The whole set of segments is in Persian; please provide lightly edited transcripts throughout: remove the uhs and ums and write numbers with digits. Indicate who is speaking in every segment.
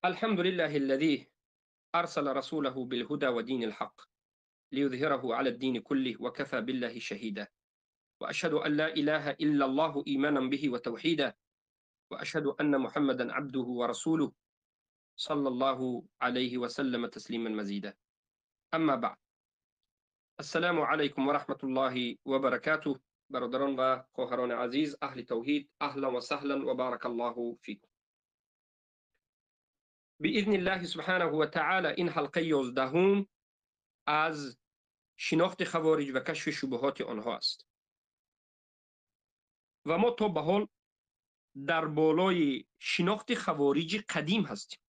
Speaker 1: الحمد لله الذي أرسل رسوله بالهدى ودين الحق ليظهره على الدين كله وكفى بالله شهيدا. وأشهد أن لا إله إلا الله إيمانا به وتوحيدا، وأشهد أن محمدا عبده ورسوله صلى الله عليه وسلم تسليما مزيدا. أما بعد، السلام عليكم ورحمة الله وبركاته. برادران و خواهران عزیز، اهل توحید، اهلا و سهلا و بارک الله فیکم. بإذن الله سبحانه و تعالی این حلقه 11 از شناخت خوارج و کشف شبهات آنها است و ما تا به حال در بالای شناخت خوارج قدیم هستیم.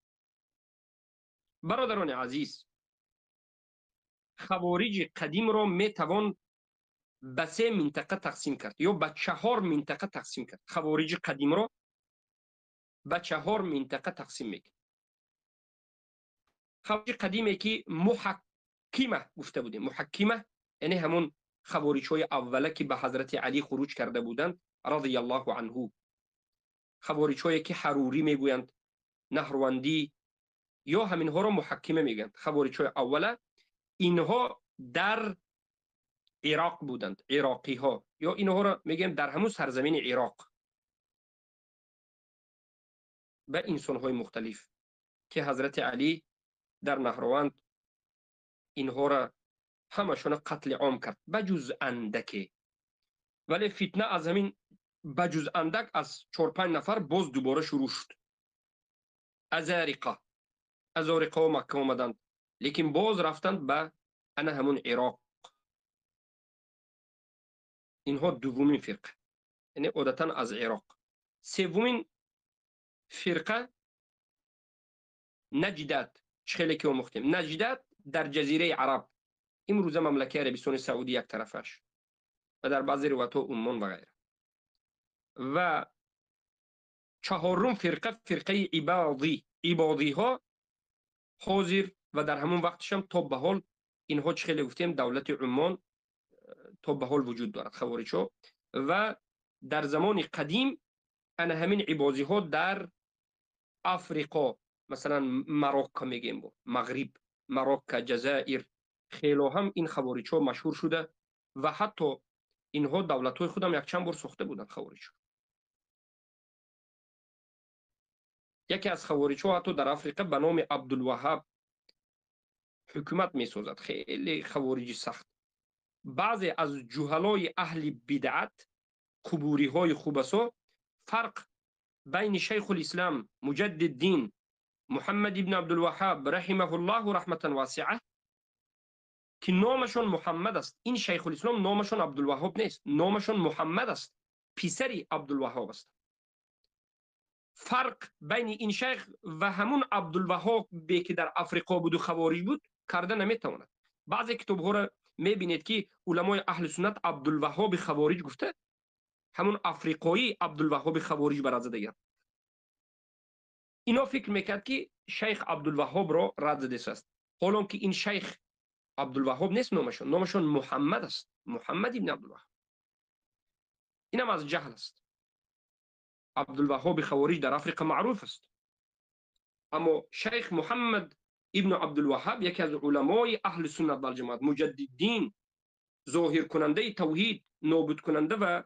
Speaker 1: برادران عزیز، خوارج قدیم را می توان به 3 منطقه تقسیم کرد یا به 4 منطقه تقسیم کرد. خوارج قدیم را به 4 منطقه تقسیم میکنه. خوارج قدیمی که محکمه گفته بودیم. محکمه یعنی همون خوارج های اوله که به حضرت علی خروج کرده بودند رضی الله عنه. خوارج هایی که حروری میگویند، نهروندی، یا همین ها را محکمه میگن. خوارج های اوله اینها در عراق بودند، عراقی ها، یا اینها را میگیم در همون سرزمین عراق. به انسان های مختلف که حضرت علی در نهروند اینها را همشون قتل عام کرد بجز اندک. ولی فتنه از همین بجز اندک از 4-5 نفر باز دوباره شروع شد. ازارقه و مکه آمدند، لیکن باز رفتند به انا همون عراق. اینها دومین فرقه، یعنی عادتا از عراق. سومین فرقه نجدت. خیلی که مختلف. نجدت در جزیره عرب، امروزه مملکت عربستان سعودی یک طرفش و در بعضی روایت عمان و غیره. و چهارم فرقه، فرقه عبادی ها حاضر و در همون وقتش هم تا به حال اینها خیلی گفتیم دولت عمان تا به حال وجود دارد، خوارج ها. و در زمان قدیم انا همین عبادی ها در افریقا، مثلا مراکه میگیم، مغرب، مراکه، جزایر، خیلی هم این خوارج ها مشهور شده و حتی اینها دولت های خودم یک چند بار ساخته بودند. خوارج یکی از خوارج ها حتی در افریقا به نام عبدالوهاب حکومت می سازد. خیلی خوارج سخت. بعضی از جهلای اهل بدعت، قبوری های خوبسا، فرق بین شیخ الاسلام مجدد الدین محمد ابن عبدالوهاب رحمه الله رحمتا واسعه که نامشون محمد است، این شیخ الاسلام نامشون عبدالوهاب نیست، نامشون محمد است، پسری عبدالوهاب است. فرق بین این شیخ و همون عبدالوهاب که در افریقا بود و خوارج بود کرده نمیتواند. بعضی کتاب ها را میبینید که علمای اهل سنت عبدالوهاب خوارج گفته، همون افریقایی عبدالوهاب خوارج برازه دیگر. اینا فکر میکرد که شیخ عبدالوهاب را رد زده است، حالا که این شیخ عبدالوهاب نیست، نامشون محمد است، محمد ابن عبدالوهاب. اینم از جهل است. عبدالوهاب خوارج در افریقا معروف است، اما شیخ محمد ابن عبدالوهاب یکی از علمای اهل سنت و الجماعت، مجددین، ظاهر کننده توحید، نابود کننده و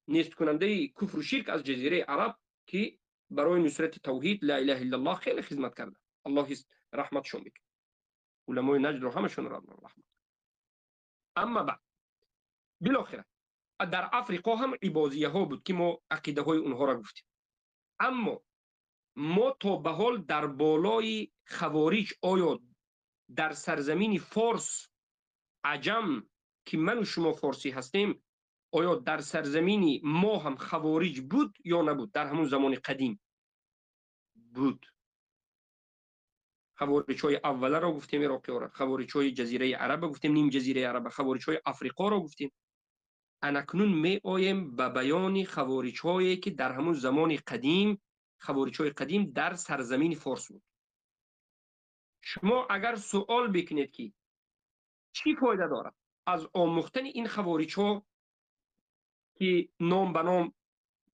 Speaker 1: نیست کننده کفر و شرک از جزیره عرب که برای نصرت توحید لا اله الا الله خیلی خدمت کرده. الله رحمتشون بکنه. علمای نجد رو همشون را رحمت. اما بعد بالاخره در افریقا هم عبادیه ها بود که ما عقیده های اونها را گفتیم. اما ما تا به حال در بالای خوارج، آیا در سرزمین فارس، عجم که من و شما فارسی هستیم، آیا در سرزمین ما هم خوارج بود یا نبود؟ در همون زمان قدیم بود. خوارج های اوله را گفتیم عراقی ها را، خوارج های جزیره عرب گفتیم، نیم جزیره عرب، خوارج های افریقا را گفتیم. انکنون می آیم به بیان خوارج هایی که در همون زمان قدیم، خوارج های قدیم در سرزمین فارس بود. شما اگر سوال بکنید که چی فایده دارد از آموختن این خوارج ها که نام به نام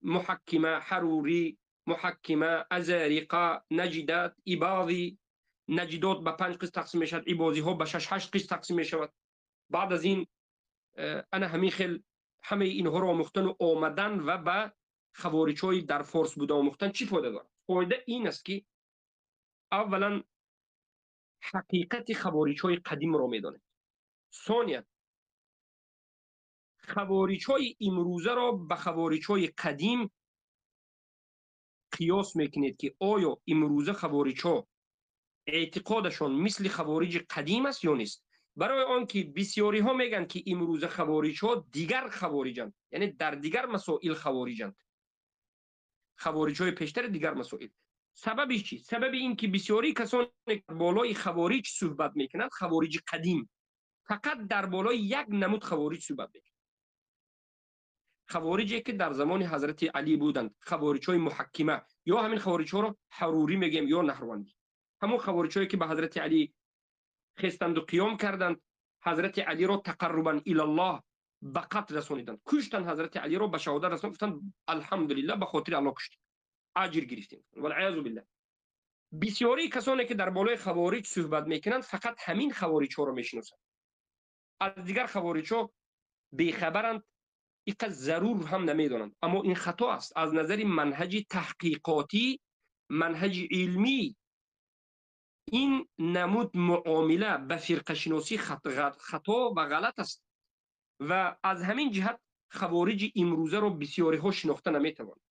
Speaker 1: محکمه، حروری، محکمه، ازاریقه، نجدات، ایباضی. نجدات به 5 قسم تقسیم می شود، ایباضی ها به 6 8 قسم تقسیم می شود. بعد از این انا همین خیل همه اینها رو آموختن و آمدن و به خوارج‌های در فارس بوده آموختن چی فایده دارد؟ فایده این است که اولا حقیقت خوارج‌های قدیم را می‌دانید. ثانیا خوارج‌های امروزه را به خوارج‌های قدیم قیاس میکنید که آیا امروزه خوارج‌ها اعتقادشان مثل خوارج قدیم است یا نیست. برای آنکه بسیاری ها میگن که امروزه خوارج ها دیگر خوارجند، یعنی در دیگر مسائل خوارجند، خوارج های پیشتر دیگر مسائل. سببش چی؟ سبب این که بسیاری کسانی بالای خوارج صحبت میکنند خوارج قدیم، فقط در بالای یک نمود خوارج صحبت میکنند. خوارجی که در زمان حضرت علی بودند، خوارج های محکمه، یا همین خوارج ها را حروری میگیم یا نهروندی. همون خوارج هایی که به حضرت علی خستند و قیام کردند، حضرت علی را تقربا الی الله به قتل رسانیدند، کشتند حضرت علی را به شهادت رساندند، گفتند الحمدلله به خاطر الله کشتیم، اجر گرفتیم. والعیاذ بالله. بسیاری کسانی که در بالای خوارج صحبت میکنند فقط همین خوارج ها را میشناسند، از دیگر خوارج ها بیخبرند، اینقدر ضرور هم نمیدانند. اما این خطا است از نظر منهج تحقیقاتی، منهج علمی. این نمود معامله به فرقه شناسی خطا و غلط است و از همین جهت خوارج امروزه را بسیاری ها شناخته نمیتوانند.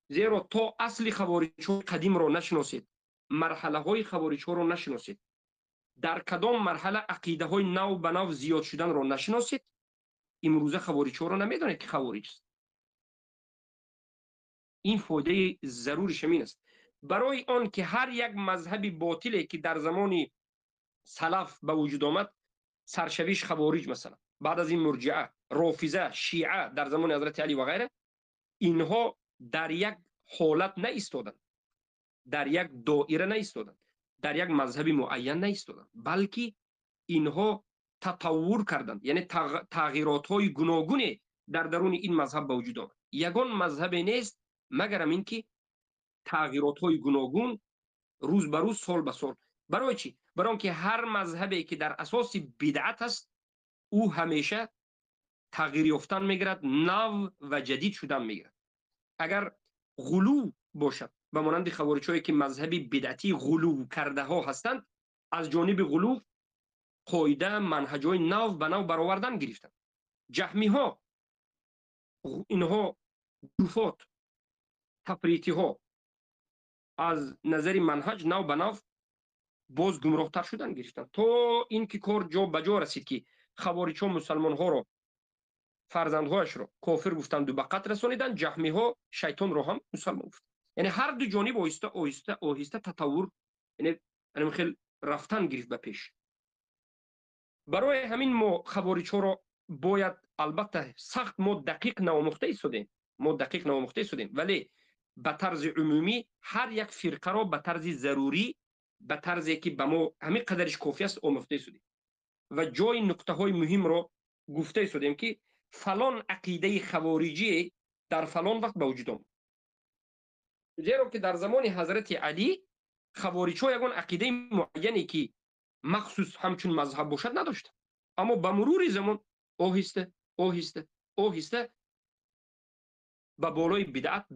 Speaker 1: زیرا تا اصل خوارج های قدیم را نشناسید، مرحله های خوارج ها را نشناسید، در کدام مرحله عقیده های نو به نو زیاد شدن را نشناسید، امروزه خوارج ها را نمیدانید که خوارج است. این فایده ضروریش همین است. برای آن که هر یک مذهبی باطلی که در زمان سلف به وجود آمد، سرشویش خوارج مثلا، بعد از این مرجعه، رافضه، شیعه در زمان حضرت علی و غیره، اینها در یک حالت نایستادند، در یک دایره نایستادند، در یک مذهب معین نایستادند، بلکه اینها تطور کردند، یعنی تغییرات های گوناگون در درون این مذهب به وجود آمد. یگان مذهب نیست مگر اینکه تغییرات های گوناگون روز به روز، سال به سال. برای چی؟ برای اینکه هر مذهبی که در اساس بدعت است، او همیشه تغییر یافتن میگیرد، نو و جدید شدن میگیرد. اگر غلو باشد به مانند خوارج‌هایی که مذهبی بدعتی غلو کرده ها هستند، از جانب غلو قاعده منهج‌های نو به نو برآوردن گرفتند. جهمی ها، اینها جوفات، تفریطی ها، از نظر منهج نو به نو باز گمراهتر شدن گرفتند، تا اینکه کار جا به جا رسید که خوارج ها مسلمان ها را، فرزندهایش را کافر گفتند و به قتل رسانیدند. جهمی ها شیطان را هم مسلمان گفتند. یعنی هر دو جانب آهسته آهسته آهسته تطور، یعنی خیلی رفتن گرفت به پیش. برای همین ما خوارج ها را باید، البته سخت ما دقیق نامخته شدیم، ولی به طرز عمومی هر یک فرقه را به طرز ضروری، به طرزی که به ما همین قدرش کافی است آموخته شدیم و جای نکته های مهم را گفته شدیم که فلان عقیده خوارجی در فلان وقت به وجود آمد. زیرا که در زمان حضرت علی خوارج ها یگان عقیده معینی که مخصوص همچون مذهب باشد نداشت، اما به مرور زمان آهسته آهسته آهسته به بالای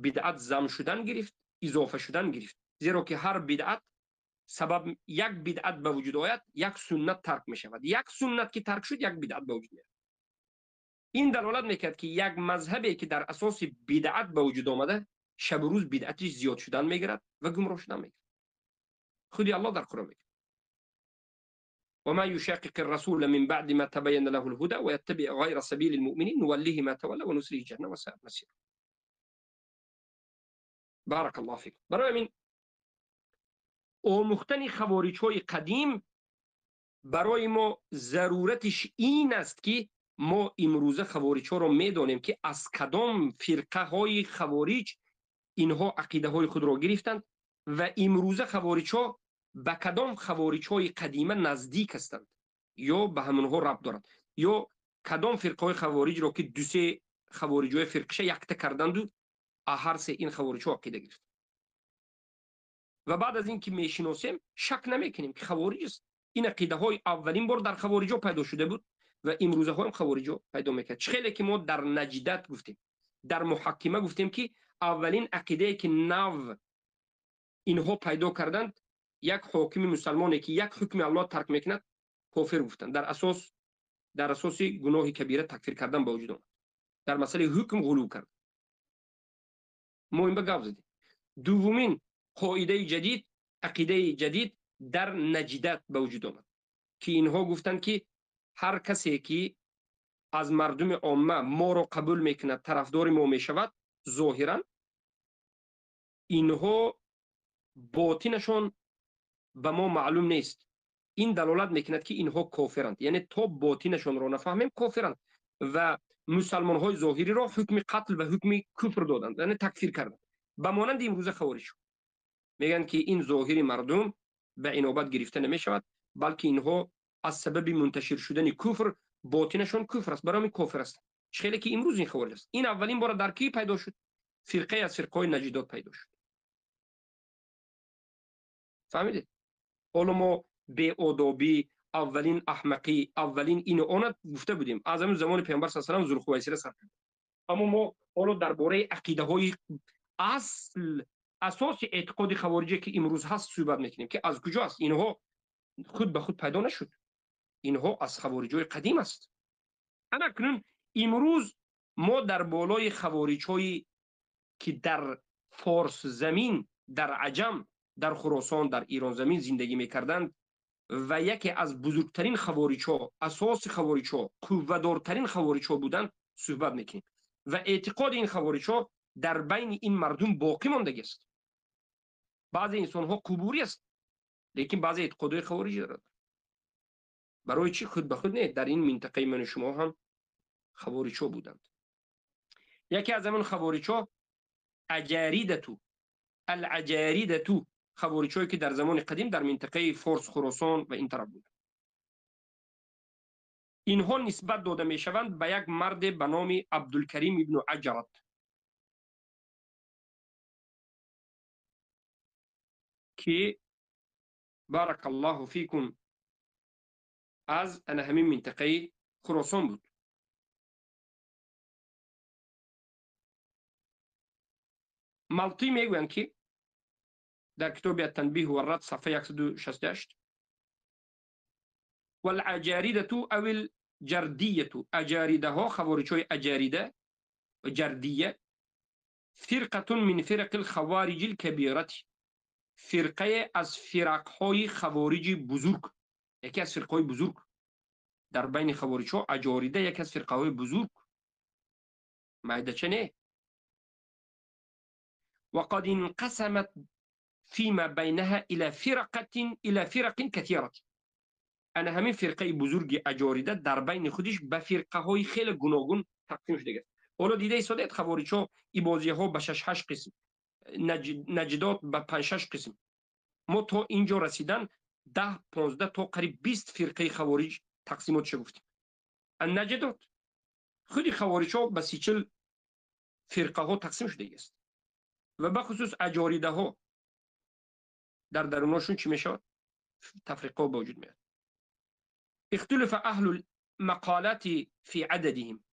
Speaker 1: بدعت زم شدن گرفت، اضافه شدن گرفت. زیرا که هر بدعت سبب یک بدعت به وجود آید، یک سنت ترک می شود، یک سنت که ترک شد یک بدعت به وجود میاد. این دلالت میکرد که یک مذهبی که در اساس بدعت به وجود آمده، شب و روز بدعتش زیاد شدن میگیرد و گمراه شدن میگیرد. خودی الله در قرآن میگه وما يشاقق الرسول من بعد ما تبين له الهدى ويتبع غير سبيل المؤمنين نوليه ما تولى ونصليه جهنم وساءت مصيرا. بارك الله فيك. برای من آموختن خوارج های قدیم برای ما ضرورتش این است که ما امروزه خوارج ها را میدانیم که از کدام فرقه های خوارج اینها عقیده های خود را گرفتند و امروزه خوارج ها به کدام خوارج های قدیمه نزدیک هستند یا به همونها ربط دارند، یا کدام فرقه های خوارج را که دو سه خوارج های فرقشه یکته کردند و هر سه این خوارج ها عقیده گرفت و بعد از اینکه میشناسیم شک نمیکنیم که خوارج است. این عقیده های اولین بار در خوارج ها پیدا شده بود و امروزه هم خوارج ها پیدا میکرد. خیلی که ما در نجدت گفتیم، در محکمه گفتیم که اولین عقیده که نو اینها پیدا کردند، یک حاکم مسلمانی که یک حکم الله ترک میکند کافر گفتند. در اساس گناه کبیره تکفیر کردن با وجود آمد، در مسئله حکم غلو کرد. ما این به گپ زدیم. دومین قاعده جدید، عقیده جدید در نجدت به وجود آمد که اینها گفتند که هر کسی که از مردم عامه ما رو قبول میکند، طرفدار ما میشود، ظاهرا اینها باطنشون به ما معلوم نیست. این دلالت میکند که اینها کافرند، یعنی تا باطنشون رو نفهمیم کافرند و مسلمان های ظاهری را حکم قتل و حکم کفر دادند، یعنی تکفیر کردند. به مانند امروز خوارج میگن که این ظاهری مردم به اینابت گرفته نمی شود، بلکه اینها از سبب منتشر شدن کفر باطنشون کفر است، برای کافر است. خیلی که امروز این خوارج است. این اولین بار در کی پیدا شد؟ فرقه از فرقای نجدات پیدا شد. فهمیدید؟ حالا ما به آدابی، اولین احمقی، اولین این اون گفته بودیم از همون زمان پیامبر صلی الله علیه و آله ذوالخویسر سر. اما ما حالا درباره عقیده های اساس اعتقاد خوارجی که امروز هست صحبت میکنیم که از کجا است. اینها خود به خود پیدا نشد، اینها از خوارج‌های قدیم است. انا کنون امروز ما در بالای خوارج‌هایی که در فارس زمین، در عجم، در خراسان، در ایران زمین زندگی میکردند و یکی از بزرگترین خوارج‌ها، اساس خوارج‌ها، قوت‌دارترین خوارج‌ها بودند صحبت میکنیم و اعتقاد این خوارج‌ها در بین این مردم باقی مانده است. بعضی انسان‌ها قبوری است، لیکن بعضی اعتقادهای خوارجی دارند. برای چی؟ خود به خود نه، در این منطقه من شما هم خوارج‌ها بودند. یکی از همون خوارج‌ها اجاریدتو، العجاریدتو، خوارج‌هایی که در زمان قدیم در منطقه فارس، خراسان و این طرف بودند. اینها نسبت داده میشوند به یک مرد به نام عبدالکریم ابن عجرت که بارک الله فیکم از همین منطقه خراسان بود. مالطی میگویند که در کتاب التنبیه و الرد صفحه 168 والعجاریده او الجردیه، اجاریده ها، خوارج های اجاریده و جردیه، فرقه من فرق الخوارج الكبیرة، فرقه از فرق های خوارج بزرگ، یکی از فرقه های بزرگ در بین خوارج ها. اجاریده یکی از فرقه های بزرگ، معده چنه. وقد انقسمت فيما بينها الى فرق كثيره. انا همین فرقه بزرگ اجاریده در بین خودش به فرقه های خیلی گوناگون تقسیم شده است. حالا دیده ایستادید خوارج ها این بازی ها به 6 8 قسم، نجدات به 5 6 قسم. ما تا اینجا رسیدن 10 15 تا قریب 20 فرقه خوارج تقسیمات شده گفتیم. النجدات خود خوارج ها به 30 فرقه ها تقسیم شده است و به خصوص اجاریده ها در درونشون چی میشه؟ تفریقه به وجود میاد. اختلف اهل المقالات فی عددهم،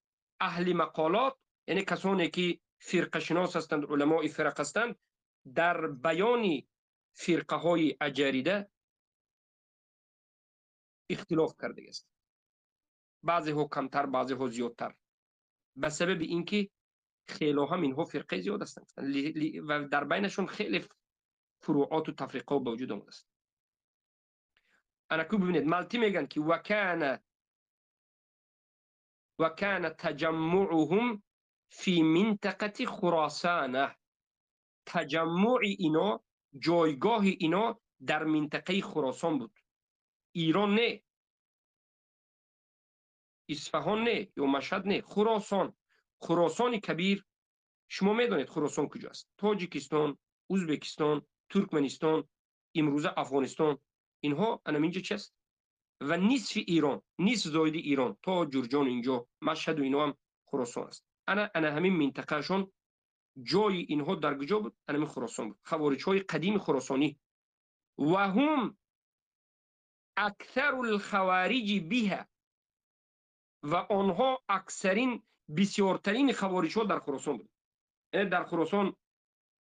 Speaker 1: اهل مقالات یعنی کسانی که فرقه شناس هستند، علماء فرق هستند، در بیان فرقه های اجاریده اختلاف کرده است. بعضی ها کمتر، بعضی ها زیادتر، به سبب اینکه خیلی هم اینها فرقه زیاد هستند و در بینشون خیلی فروعات و تفریقات به وجود آمده است. انا کو ببینید مالتی میگن که وكان تجمعهم في منطقه خراسان، تجمع اینا، جایگاه اینا در منطقه خراسان بود، ایران نه، اصفهان نه یا مشهد نه، خراسان. خراسان کبیر، شما میدونید خراسان کجاست؟ تاجیکستان، ازبکستان، ترکمنستان، امروزه افغانستان، اینها اینجا چیست؟ و نصف ایران، نصف زاید ایران تا جرجان اینجا مشهد و اینا هم خراسان است. انا همین منطقه شون جای اینها در کجا بود؟ همین خراسان بود. خوارج های قدیم خراسانی و هم اکثر الخوارج بها، و آنها اکثرین بسیارترین خوارج ها در خراسان بود. یعنی در خراسان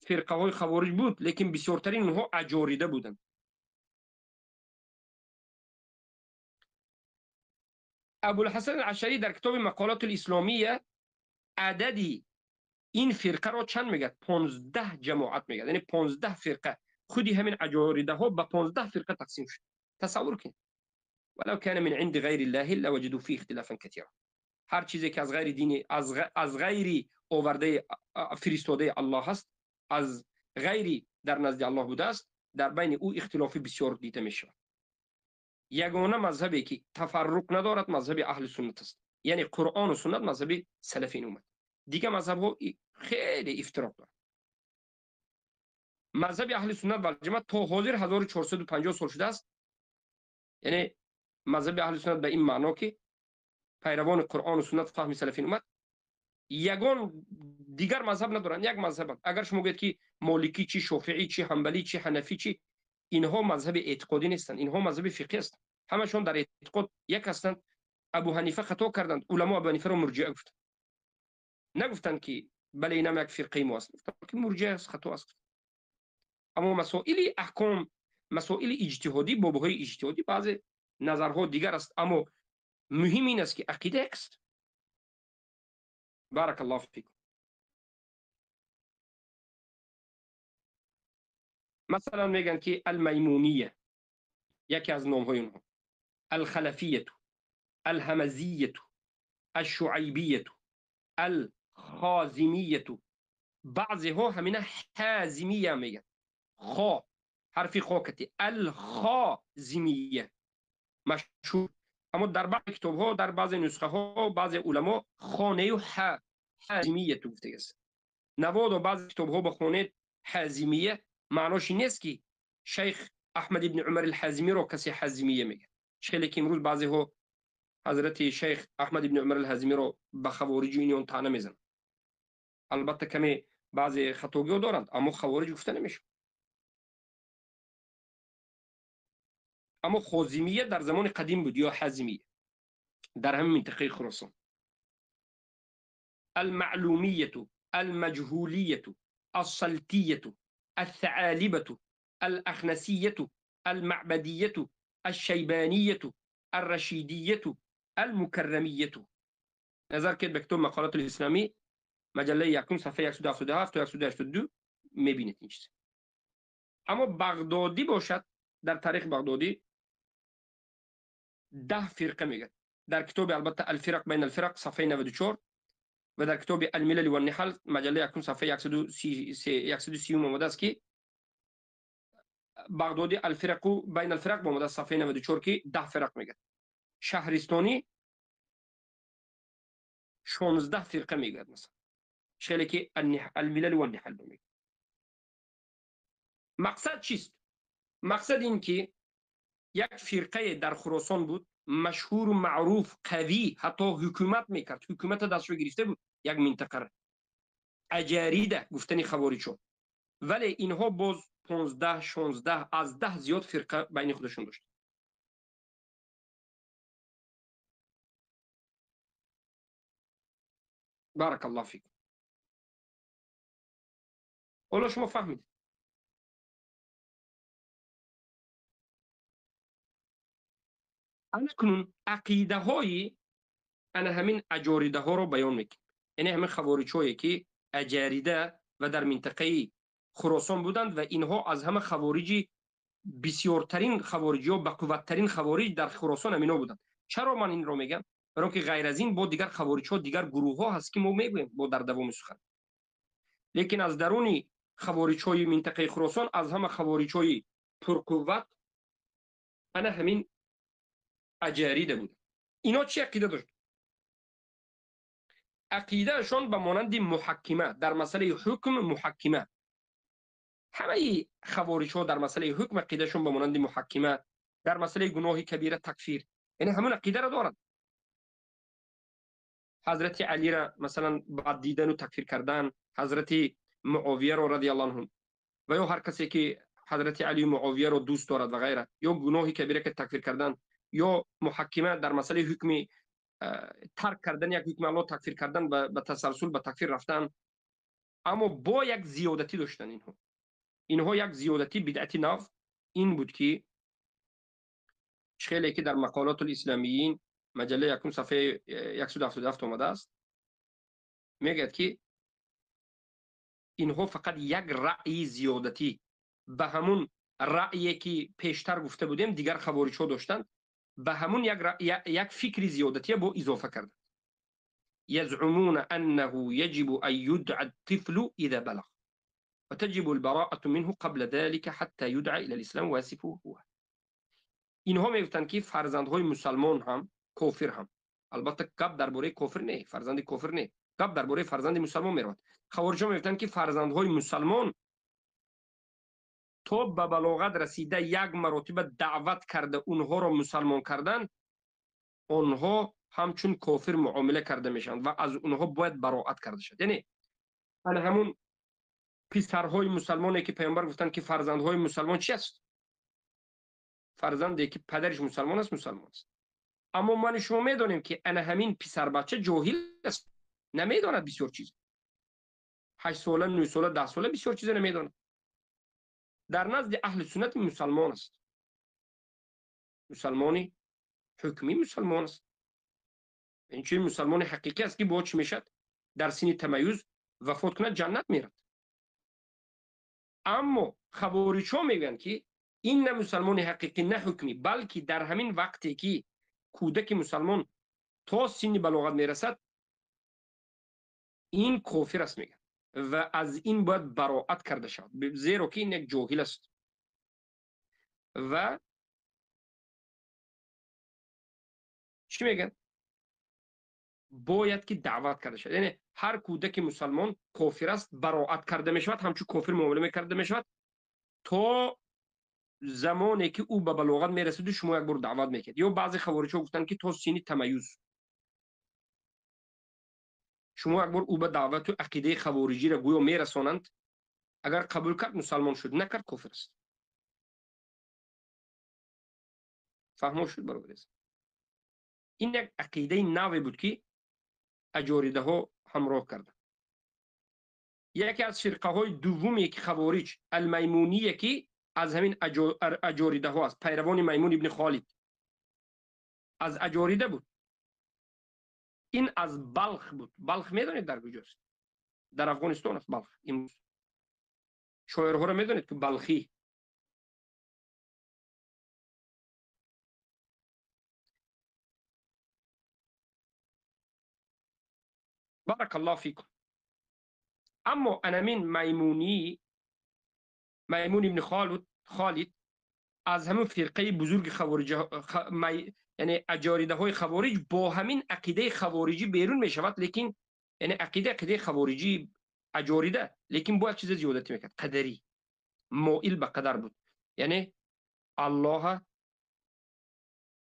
Speaker 1: فرقه های خوارج بود، لیکن بسیارترین اونها اجاریده بودند. ابوالحسن الاشعری در کتاب مقالات الاسلامیه عددی این فرقه را چند میگه؟ 15 جماعت میگه، یعنی 15 فرقه. خودی همین اجاریده ها به 15 فرقه تقسیم شد. تصور کنید. ولو كان من عند غیر الله لوجدوا فيه اختلافا كثيرا. هر چیزی که از غیر دین، از غیر آورده فرستاده الله هست، از غیری در نزد الله بوده است، در بین او اختلافی بسیار دیده می شود. یگانه مذهبی که تفرق ندارد مذهب اهل سنت است، یعنی قرآن و سنت مذهب سلفین اومد. دیگه مذهب ها خیلی افتراق دارد. مذهب اهل سنت و جماعت تا حاضر 1450 سال شده است. یعنی مذهب اهل سنت به این معنا که پیروان قرآن و سنت فهم سلفین اومد. یگان دیگر مذهب ندارن، یک مذهب. اگر شما بگید که مالکی چی، شافعی چی، حنبلی چی، حنفی چی، اینها مذهب اعتقادی نیستند، اینها مذهب فقهی است. همشون در اعتقاد یک هستند. ابو حنیفه خطا کردند، علما ابو حنیفه رو مرجئه گفتند، نگفتند که بله اینم یک فرقه ما است، گفتند که مرجئه است، خطا است. اما مسائل احکام، مسائل اجتهادی، بابهای اجتهادی، بعض نظرها دیگر است. اما مهم این است که عقیده است. بارک الله فیکم. مثلا میگن که المیمونیه یکی از نام های اونها، الخلفیه، الهمزیه، الشعیبیه، الخازمیه. بعضی ها همین حازمیه میگن، خا، حرفی خا کتی، الخازمیه مشهور. اما در بعض کتاب ها، در بعض نسخه ها، بعض علما خانه و حازمیه تو گفته است. نواد و بعض کتاب ها بخونید حازمیه، معناش نیست که شیخ احمد ابن عمر الحازمی رو کسی حازمیه میگه. خیلی که امروز بعضی ها حضرت شیخ احمد ابن عمر الحازمی رو به خوارجی اینیون طعنه میزنن. البته کمی بعضی خطاگی دارند، اما خوارج گفته نمیشه. اما خازمیه در زمان قدیم بود یا حازمیه در همین منطقه خراسان. المعلومیه، المجهولیه، السلطیه، الثعالبه، الاخنسیه، المعبدیه، الشیبانیه، الرشیدیه، المکرمیه. نظر کرد به کتاب مقالات الاسلامی مجله یکم صفحه 177 تا 182 میبینید این چیز. اما بغدادی باشد، در تاریخ بغدادی 10 فرقه میگه. در کتاب البته الفرق بین الفرق صفحه 94 و در کتاب الملل و النحل مجله یکم صفحه 130 آمده است که بغدادی الفرق بین الفرق آمده است صفحه 94 که 10 فرق میگه. شهرستانی 16 فرقه میگه مثلا. خیلی که الملل و النحل میگه. مقصد چیست؟ مقصد این که یک فرقه در خراسان بود، مشهور و معروف، قوی، حتی حکومت میکرد، حکومت دستش گرفته بود یک منطقه. اجاریده گفتنی خوارج شد، ولی اینها باز 15 16 از 10 زیاد فرقه بین خودشون داشت. بارک الله فیک. حالا شما فهمید کنون عقیده های انا همین اجاریده ها رو بیان میکنیم. یعنی همین خوارج هایی که اجاریده و در منطقه خراسان بودند و اینها از همه خوارج بسیارترین خوارجی ها، بقوتترین خوارج در خراسان همینا بودند. چرا من این رو میگم؟ برای که غیر از این با دیگر خوارج ها، دیگر گروه ها هست که ما میگویم با در دوام سخن. لیکن از درون خوارج های منطقه خراسان، از همه خوارج های پرقوت انا همین اجاریده بود. اینا چی عقیده داشت؟ عقیدهشان به مانند محکمه، در مسئله حکم محکمه. همه خوارج ها در مسئله حکم عقیدهشون به مانند محکمه، در مسئله گناه کبیره تکفیر، یعنی همون عقیده را دارند. حضرت علی را مثلا بعد دیدن و تکفیر کردن، حضرت معاویه را رضی الله عنه و یا هر کسی که حضرت علی معاویه را دوست دارد و غیره، یا گناه کبیره که تکفیر کردن، یا محکمه در مسئله حکم ترک کردن یک حکم الله تکفیر کردن به تسلسل به تکفیر رفتن، اما با یک زیادتی داشتن. اینها یک زیادتی بدعتی نو این بود که خیلی که در مقالات الاسلامیین مجله یکم صفحه 177 آمده است، میگه که اینها فقط یک رأی زیادتی به همون رأیی که پیشتر گفته بودیم دیگر خوارج ها داشتند، به همون یک فکر زیادتی با اضافه کردند. یزعمون انه یجب ان یدعى الطفل اذا بلغ وتجب البراءة منه قبل ذلك حتى يدعى الى الاسلام ويصفه هو. اینها میگفتند که فرزندهای مسلمان هم کافر هم، البته گپ درباره کافر نه، فرزند کافر نه، گپ درباره فرزند مسلمان میرود. خوارج ها میگفتند که فرزندهای مسلمان تا به بلاغت رسیده یک مرتبه دعوت کرده اونها را مسلمان کردن، اونها همچون کافر معامله کرده میشن و از اونها باید براءت کرده شد. یعنی همون پسرهای مسلمانی که پیامبر گفتن که فرزندهای مسلمان چی است؟ فرزندی که پدرش مسلمان است مسلمان است. اما من شما میدونیم که همین پسر بچه جاهل است، نمیداند بسیار چیز، 8 ساله 9 ساله 10 ساله بسیار چیز نمیداند. در نزد اهل سنت مسلمان است، مسلمانی حکمی مسلمان است. این چه مسلمان حقیقی است که با چی میشد در سن تمیز وفات کنه جنت میرد. اما خوارج ها میگن که این نه مسلمان حقیقی نه حکمی، بلکه در همین وقتی که کودک مسلمان تا سن بلاغت میرسد این کافر است میگن و از این باید براءت کرده شود، زیرا که این یک جاهل است و چی میگن باید که دعوت کرده شود. یعنی هر کودک مسلمان کافر است براءت کرده میشود، همچون کافر معامله میکرده میشود تا زمانی که او به بلاغت میرسید شما یک بار دعوت میکرد. یا بعضی خوارج ها گفتن که تا سن تمیز شما یک بار او به دعوت و عقیده خوارجی را گویا میرسانند، اگر قبول کرد مسلمان شد، نکرد کافر است. فهمو شد برادر؟ این یک عقیده نوی بود که اجاریده ها همراه کردند. یکی از فرقه های دومی که خوارج المیمونیه که از همین اجاریده ها است، پیروان میمون ابن خالد از اجاریده بود. این از بلخ بود. بلخ میدونید در کجاست؟ در افغانستان است بلخ. این شاعرها رو میدونید که بلخی. بارک الله فیکم. اما انامین میمون ابن خالد از همون فرقه بزرگ خوارج یعنی اجاریده های خوارج با همین عقیده خوارجی بیرون می شود، لیکن یعنی عقیده خوارجی اجاریده، لیکن با چیز زیادتی میکرد، قدری، مائل به قدر بود. یعنی الله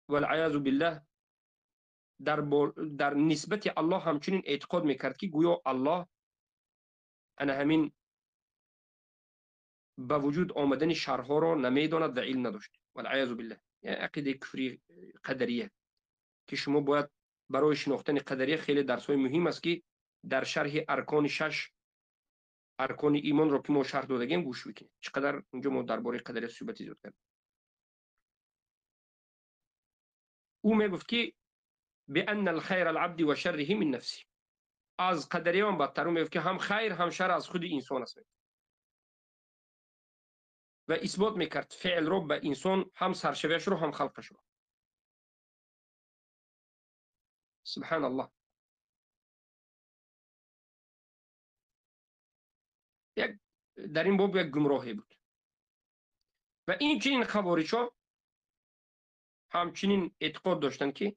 Speaker 1: والعیاذ بالله در نسبت الله همچنین اعتقاد میکرد که گویا الله همین به وجود آمدن شرها را نمیداند و علم نداشت، والعیاذ بالله. یعنی عقیده کفری قدریه که شما باید برای شناختن قدریه خیلی درس‌های مهم است که در شرح ارکان 6 ارکان ایمان را که ما شرح دادیم گوش بکنید. چقدر اونجا ما درباره قدریه صحبت زیاد کردیم. او میگفت که بان الخير العبد و شره من نفسه. از قدریان بدتر میگفت که هم خیر هم شر از خود انسان است و اثبات میکرد فعل رو به انسان، هم سرشویش رو هم خلقش رو. سبحان الله. در این باب یک گمراهی بود. و این چنین خوارج ها همچنین اعتقاد داشتن که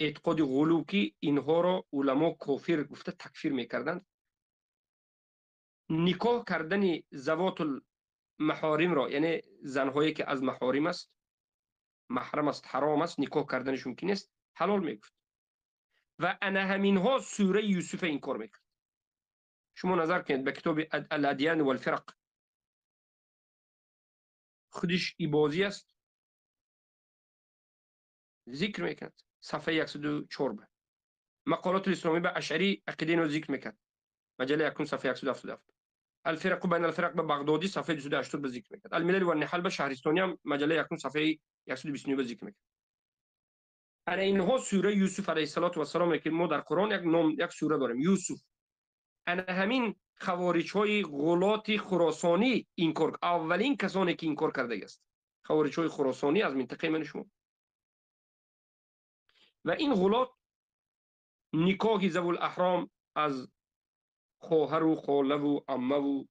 Speaker 1: اعتقاد غلو که اینها را علما کافر گفته تکفیر میکردند. نکاح کردن زوات المحارم را، یعنی زنهایی که از محارم است، محرم است، حرام است، نکاح کردنش ممکن است، حلال میگفت. و انا همینها سوره یوسف این کار میکرد. شما نظر کنید به کتاب الادیان و الفرق، خودش ای بازی است، ذکر میکند صفحه 104. مقالات الاسلامی به اشعری عقیده نو ذکر میکرد، مجله یکم صفحه 177. الفرق بین الفرق به بغدادی صفحه 280 به ذکر میکرد. الملل و النحل به شهرستانی هم مجله یکم صفحه 129 به ذکر میکرد. انا اینها سوره یوسف علیه السلام که ما در قرآن یک نام یک سوره داریم یوسف، انا همین خوارج های غلات خراسانی این کار، اولین کسانی که این کار کرده است خوارج های خراسانی از منطقه من شما. و این غلات نکاح ذو الاحرام از خواهر و خاله و عمه و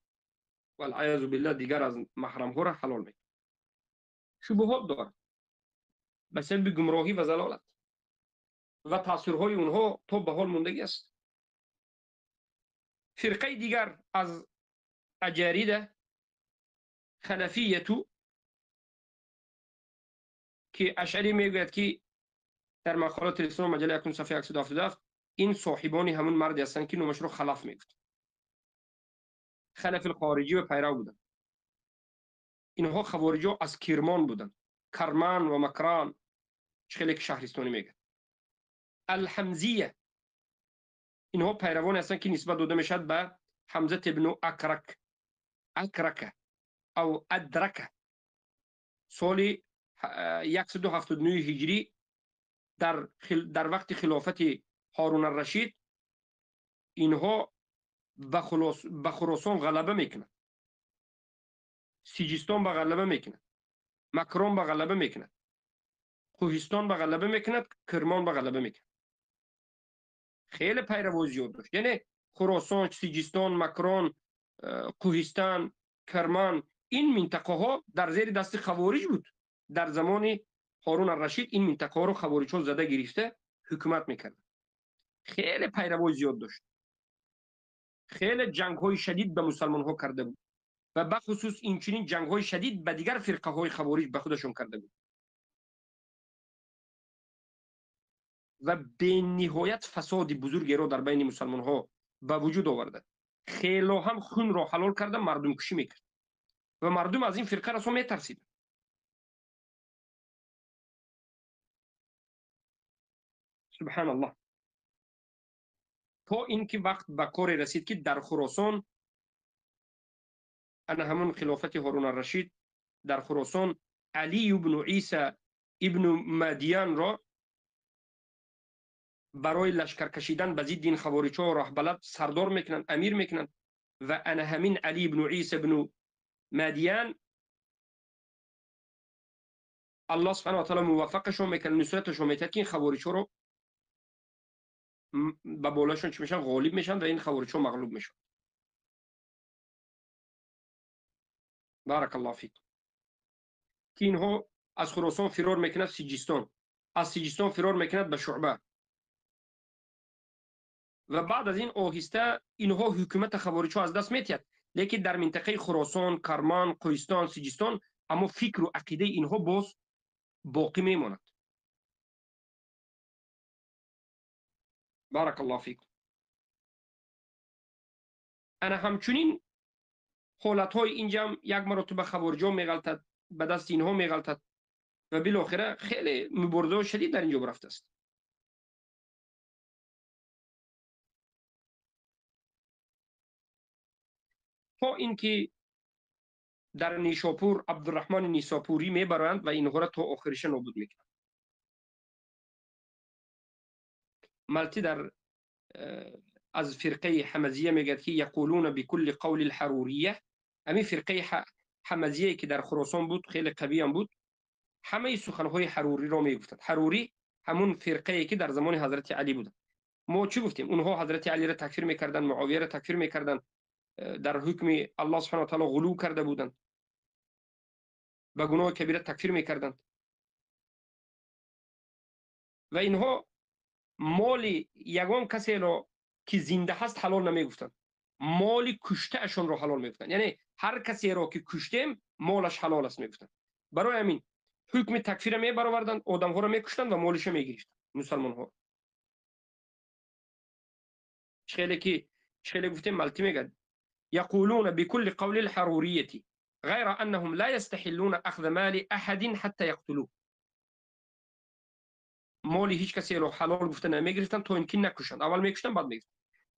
Speaker 1: والعیاذ بالله دیگر از محرم ها را حلال میکنه. شبهات داره به سبب گمراهی و ضلالت و تاثیرهای اونها تا به حال موندگی است. فرقه دیگر از اجاریده خلفیتو که اشعری میگوید که در مقالات الاسلام مجله یکم صفحه 177 این صاحبانی همون مردی هستند که نومش رو خلف میگفت. خلف الخارجی و پیرو بودند. اینها خوارجی از کرمان بودند، کرمان و مکران، خیلی که شهرستانی میگه. الحمزیه اینها پیروان هستند که نسبت داده میشد به حمزه ابن اکرک او ادرک، سال 179 هجری در وقت خلافت هارون الرشید اینها به خراسان غلبه میکنند، سیجستان به غلبه میکند، مکران به غلبه میکند، کوهستان به غلبه میکند، کرمان به غلبه میکند. خیلی پیرو زیاد داشت. یعنی خراسان، سیجستان، مکران، کوهستان، کرمان، این منطقه ها در زیر دست خوارج بود. در زمان هارون الرشید این منطقه ها رو خوارج ها زده گرفته حکومت میکرد. خیلی پیرو زیاد داشت. خیلی جنگ های شدید به مسلمان ها کرده بود و بخصوص این چنین جنگ های شدید به دیگر فرقه های خوارج به خودشون کرده بود و به نهایت فساد بزرگی را در بین مسلمان ها به وجود آورده. خیلی هم خون را حلال کرده، مردم کشی میکرد و مردم از این فرقه را میترسید. سبحان الله. تا اینکه وقت به کار رسید که در خراسان، انا همون خلافت هارون الرشید، در خراسان علی ابن عیسی ابن مادیان را برای لشکر کشیدن به ضد این خوارج ها راه بلد سردار میکنند، امیر میکنند و انا همین علی ابن عیسی ابن مادیان الله سبحانه و تعالی موفقشون میکنه، نصرتشون میده که این خوارج ها رو به بالاشون چی میشن، غالب میشن و این خوارج ها مغلوب میشن. بارک الله فیک. که اینها از خراسان فرار میکند سیجستان، از سیجستان فرار میکند به شعبه و بعد از این آهسته اینها حکومت خوارج ها از دست میتید، لیکن در منطقه خراسان، کرمان، کوهستان، سیجستان اما فکر و عقیده اینها باز باقی میماند. بارک الله فیک. انا همچنین حالت های اینجا یک مرتبه خوارج ها میغلطد، به دست اینها میغلطد و بالاخره خیلی مبارزه شدید در اینجا برفته است. تا اینکه در نیشاپور عبدالرحمن نیساپوری میبرند و اینها را تا آخرش نابود میکنند. مالتی در از فرقه حمزیه میگه که یقولون بكل قول الحروریه، همین فرقه حمزیه که در خراسان بود خیلی قوی هم بود، همه سخنهای حروری را میگفتند. حروری همون فرقه که در زمان حضرت علی بود. ما چی گفتیم؟ اونها حضرت علی را تکفیر میکردن، معاویه را تکفیر میکردن، در حکم الله سبحانه و تعالی غلو کرده بودند، به گناه کبیره تکفیر میکردند و اینها مال یگان کسی را که زنده هست حلال نمیگفتند، مال کشته اشون را حلال میگفتند. یعنی هر کسی را که کشتیم مالش حلال است میگفتند. برای همین حکم تکفیر می برآوردند، آدم ها را میکشتند و مالش میگرفتند مسلمان ها. خیلی که خیلی گفتیم ملتی میگه يقولون بكل قول الحرورية غير أنهم لا يستحلون أخذ مال أحد حتى يقتلوه. مالی هیچ کسی رو حلال گفته نمیگرفتن تا اینکه نکشند. اول میکشتن بعد میگفتن.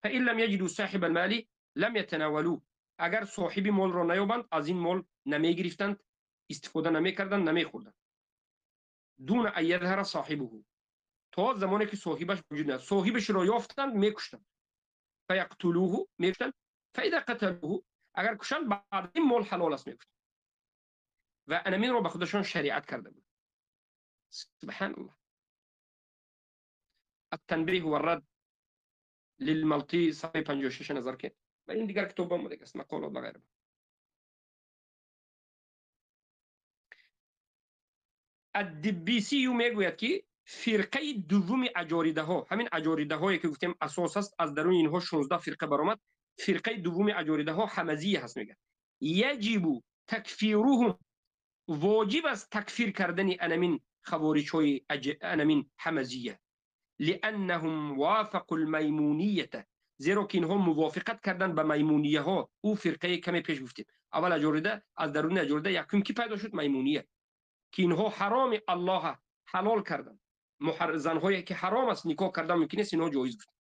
Speaker 1: فإن لم يجدوا صاحب المال لم يتناولوه. اگر صاحب مال رو نیابند از این مال نمیگرفتند، استفاده نمیکردند، نمیخوردند. دون ان يظهر صاحبه. تا زمانی که صاحبش وجود نداشت. صاحبش رو یافتند میکشتند. فیقتلوه میکشتند. فاذا قتلوه اگر کشند بعد این مال حلال است میگفتند. و انامین رو به خودشان شریعت کرده بود. سبحان الله. التنبيه والرد للملطي صفحه 56 نظر کرد. و این دیگر کتابم بوده است، مقالات و غیره. الدبیسی میگوید که فرقه دوم اجاریده ها، همین اجاریده هایی که گفتیم اساس است، از درون اینها 16 فرقه برآمد. فرقه دوم اجاریده ها حمزیه هست. میگه یجب تکفیرهم، واجب است تکفیر کردن انمین خوارج های انمین حمزیه، لانهم وافقوا المیمونیه، زیرا که اینها موافقت کردن به میمونیه ها. او فرقه کمی پیش گفتیم اول اجاریده، از درون اجاریده یکم کی پیدا شد؟ میمونیه، که اینها حرام الله حلال کردن. زنهایی که حرام است نکاح کردن ممکن است اینها جایز گفتن.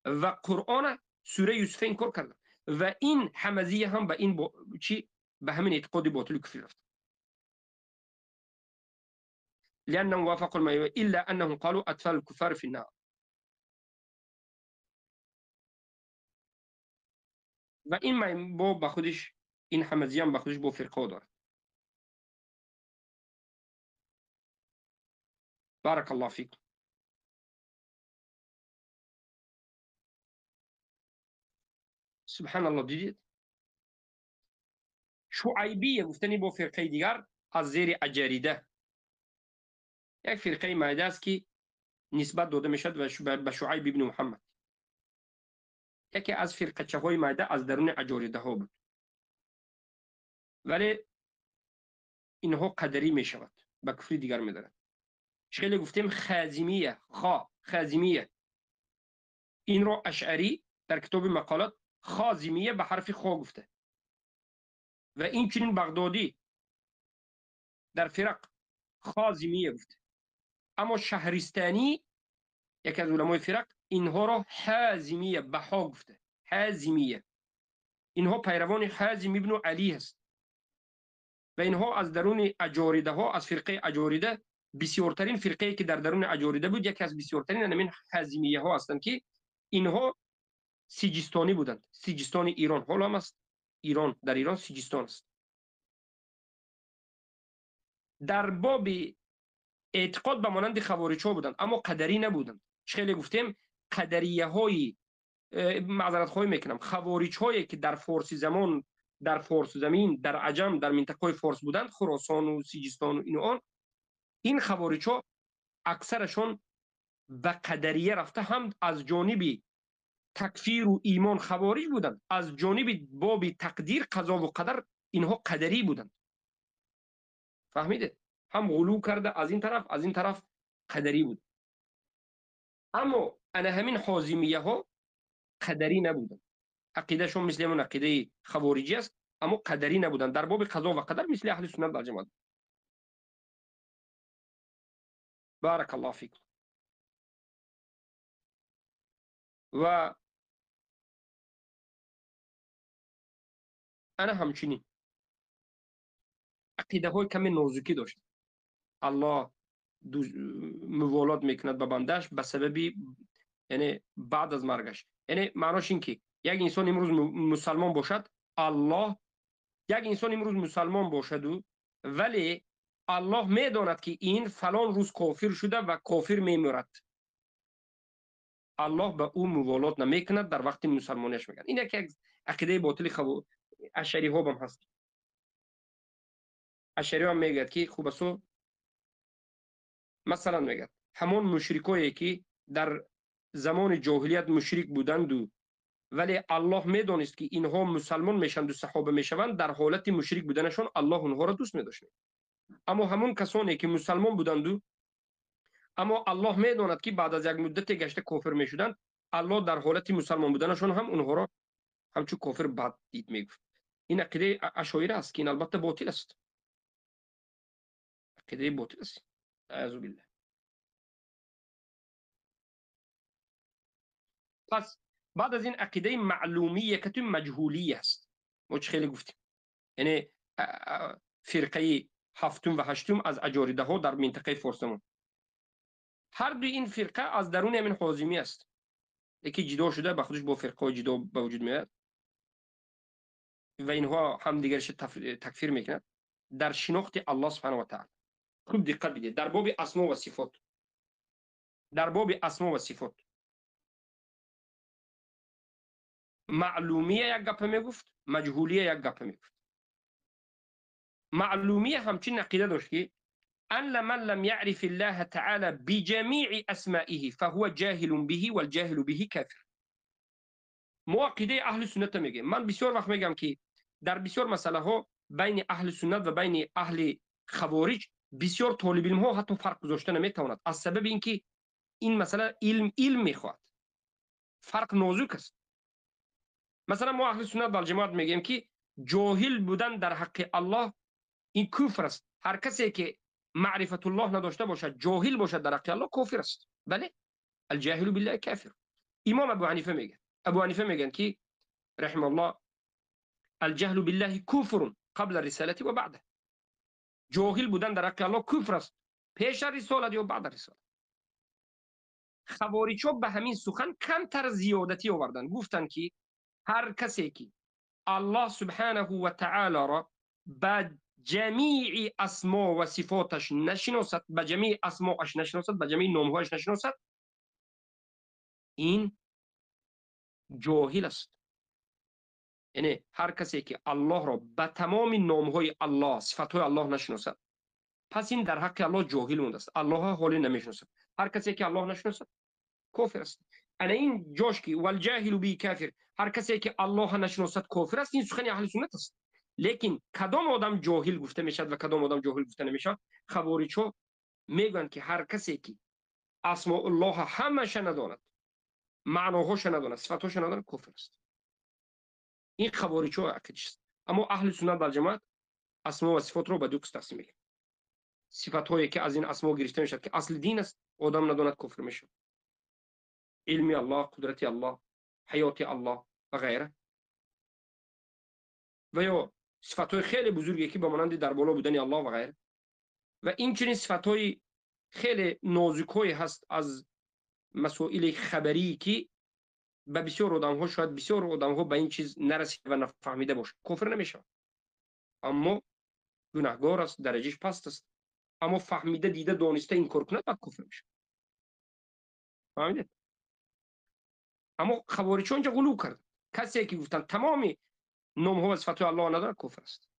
Speaker 1: و قرآن سوره یوسف انکار کردن. و این حمزیه هم به این چی به همین اعتقاد باطل و کفر رفت. لانهم وافقوا الميمون الا انهم قالوا اطفال الكفار في النار. و این با به خودش، این حمزیه هم به خودش با فرقه داره. بارك الله فيكم. سبحان الله. دیدید شعیبیه گفتنی با فرقه دیگر از زیر اجاریده، یک فرقه مایده است که نسبت داده میشد به شعیب ابن محمد. یکی از فرقچه های مایده از درون اجاریده ها بود، ولی اینها قدری می شود، به کفری دیگر می دارد. خیلی گفتیم خازمیه، خازمیه. این رو اشعری در کتاب مقالات خازمیه به حرف خا گفته. و این چنین بغدادی در فرق خازمیه گفته. اما شهرستانی یکی از علمای فرق اینها را حازمیه به ها گفته. حازمیه. اینها پیروان حازم ابن علی هست. و اینها از درون اجاریده ها، از فرقه اجاریده، بسیارترین فرقه که در درون اجاریده بود، یکی از بسیارترین همین حزمیه ها هستند که اینها سیجستانی بودند. سیجستان ایران حالا هم است. ایران، در ایران سیجستان است. در باب اعتقاد به مانند خوارج ها بودند، اما قدری نبودند. خیلی گفتیم قدریه های، معذرت خواهی میکنم، خوارج هایی که در فارسی زمان، در فارس زمین، در عجم، در منطقه فارس بودند، خراسان و سیجستان و اینو، این خوارج ها اکثرشون به قدریه رفته، هم از جانب تکفیر و ایمان خوارج بودند، از جانب باب تقدیر قضا و قدر اینها قدری بودند. فهمیده؟ هم غلو کرده از این طرف، از این طرف قدری بود. اما انا همین حازمیه ها قدری نبودند. عقیدهشون مثل همون عقیده خوارجی است، اما قدری نبودند. در باب قضا و قدر مثل اهل سنت والجماعت. بارك الله فيكم. و انا همچنین عقیده های کمی نازکی داشت. الله موالات میکند به بندش به سبب، یعنی بعد از مرگش. یعنی معناش این که یک انسان امروز مسلمان باشد، الله، یک انسان امروز مسلمان باشد ولی الله میداند که این فلان روز کافر شده و کافر میمیرد، الله به او موالات نمیکند در وقت مسلمانش میگن. این یک عقیده باطل اشعری ها هم هست. اشعری هم میگه که خوب است، مثلا میگه همون مشرکایی که در زمان جاهلیت مشرک بودند ولی الله میدونست که اینها مسلمان میشند و صحابه میشوند، در حالت مشرک بودنشون الله اونها را دوست میداشت. اما همون کسانی که مسلمان بودند اما الله میداند که بعد از یک مدت گشته کافر میشدند، الله در حالت مسلمان بودنشون هم اونها را همچون کافر بد دید میگفت. این عقیده اشاعره است که این البته باطل است، عقیده باطل است. اعوذ بالله. پس بعد از این عقیده معلومیه که تو مجهولی است، ما چه خیلی گفتیم، یعنی فرقه هفتم و هشتم از اجاریده ها در منطقه فارسمون، هر دو این فرقه از درون همین حازمی است، یکی جدا شده به خودش با فرقه جدا به وجود میاد و اینها هم دیگرش تکفیر میکنند. در شناخت الله سبحانه و تعالی خوب دقت بدید، در باب اسما و صفات، در باب اسما و صفات معلومیه یک گپ میگفت، مجهولیه یک گپ میگفت. معلومیه همچین عقیده داشت که ان من لم يعرف الله تعالى بجميع اسمائه فهو جاهل به والجاهل به كافر. ما عقیده اهل سنت میگه، من بسیار وقت میگم که در بسیار مسئله ها بین اهل سنت و بین اهل خوارج بسیار طالب علم ها حتی فرق گذاشته نمیتواند، از سبب اینکه این مسئله علم میخواد، فرق نازک است. مثلا ما اهل سنت و الجماعت میگیم که جاهل بودن در حق الله این کفر است. هر کسی که معرفت الله نداشته باشد، جاهل باشد در حق الله، کافر است. بله، الجاهل بالله کافر. امام ابو حنیفه میگن، ابو حنیفه میگن که رحم الله الجهل بالله کفر قبل الرساله و بعده. جاهل بودن در حق الله کفر است، پیش رسالت یا بعد رسالت. خوارج‌ها به همین سخن کمتر زیادتی آوردن، گفتن که هر کسی که الله سبحانه و تعالی را به جمیع اسما و صفاتش نشناسد، به جمیع اسماش نشناسد، به جمیع نامهایش نشناسد، این جاهل است. یعنی هر کسی که الله را به تمام نامهای الله، صفاتهای الله نشناسد، پس این در حق الله جاهل مونده است، الله حالی نمیشناسد. هر کسی که الله نشناسد کافر است. انا این جاش که والجاهل بی کافر، هر کسی که الله نشناسد کافر است، این سخن اهل سنت است. لیکن کدام آدم جاهل گفته میشد و کدام آدم جاهل گفته نمیشد؟ خوارج‌ها میگن که هر کسی که اسماء الله همش نداند، معناهاش نداند، صفاتهاش نداند، کافر است. این خوارج‌ها عقیده‌اش است. اما اهل سنت و جماعت اسما و صفات رو به دو قسم تقسیم می‌کنند. صفات‌هایی که از این اسما گرفته میشد که اصل دین است، آدم نداند، کافر میشه. علم الله، قدرت الله، حیات الله و غیره. و یا صفات‌های خیلی بزرگی که به مانند در بالا بودن الله و غیره. و این چنین صفات‌های خیلی نازک‌های هست از مسائل خبری که به بسیار آدم‌ها، شاید بسیار آدم‌ها به این چیز نرسیده و نفهمیده باشه، کافر نمیشه. اما گناهگار است، درجهش پست است، اما فهمیده، دیده، دانسته این کار کنه، بعد کافر میشه. فهمیدید؟ اما خوارج اونجا غلو کرد، کسی که گفتن تمام نام‌ها و صفات الله نداره، کافر است.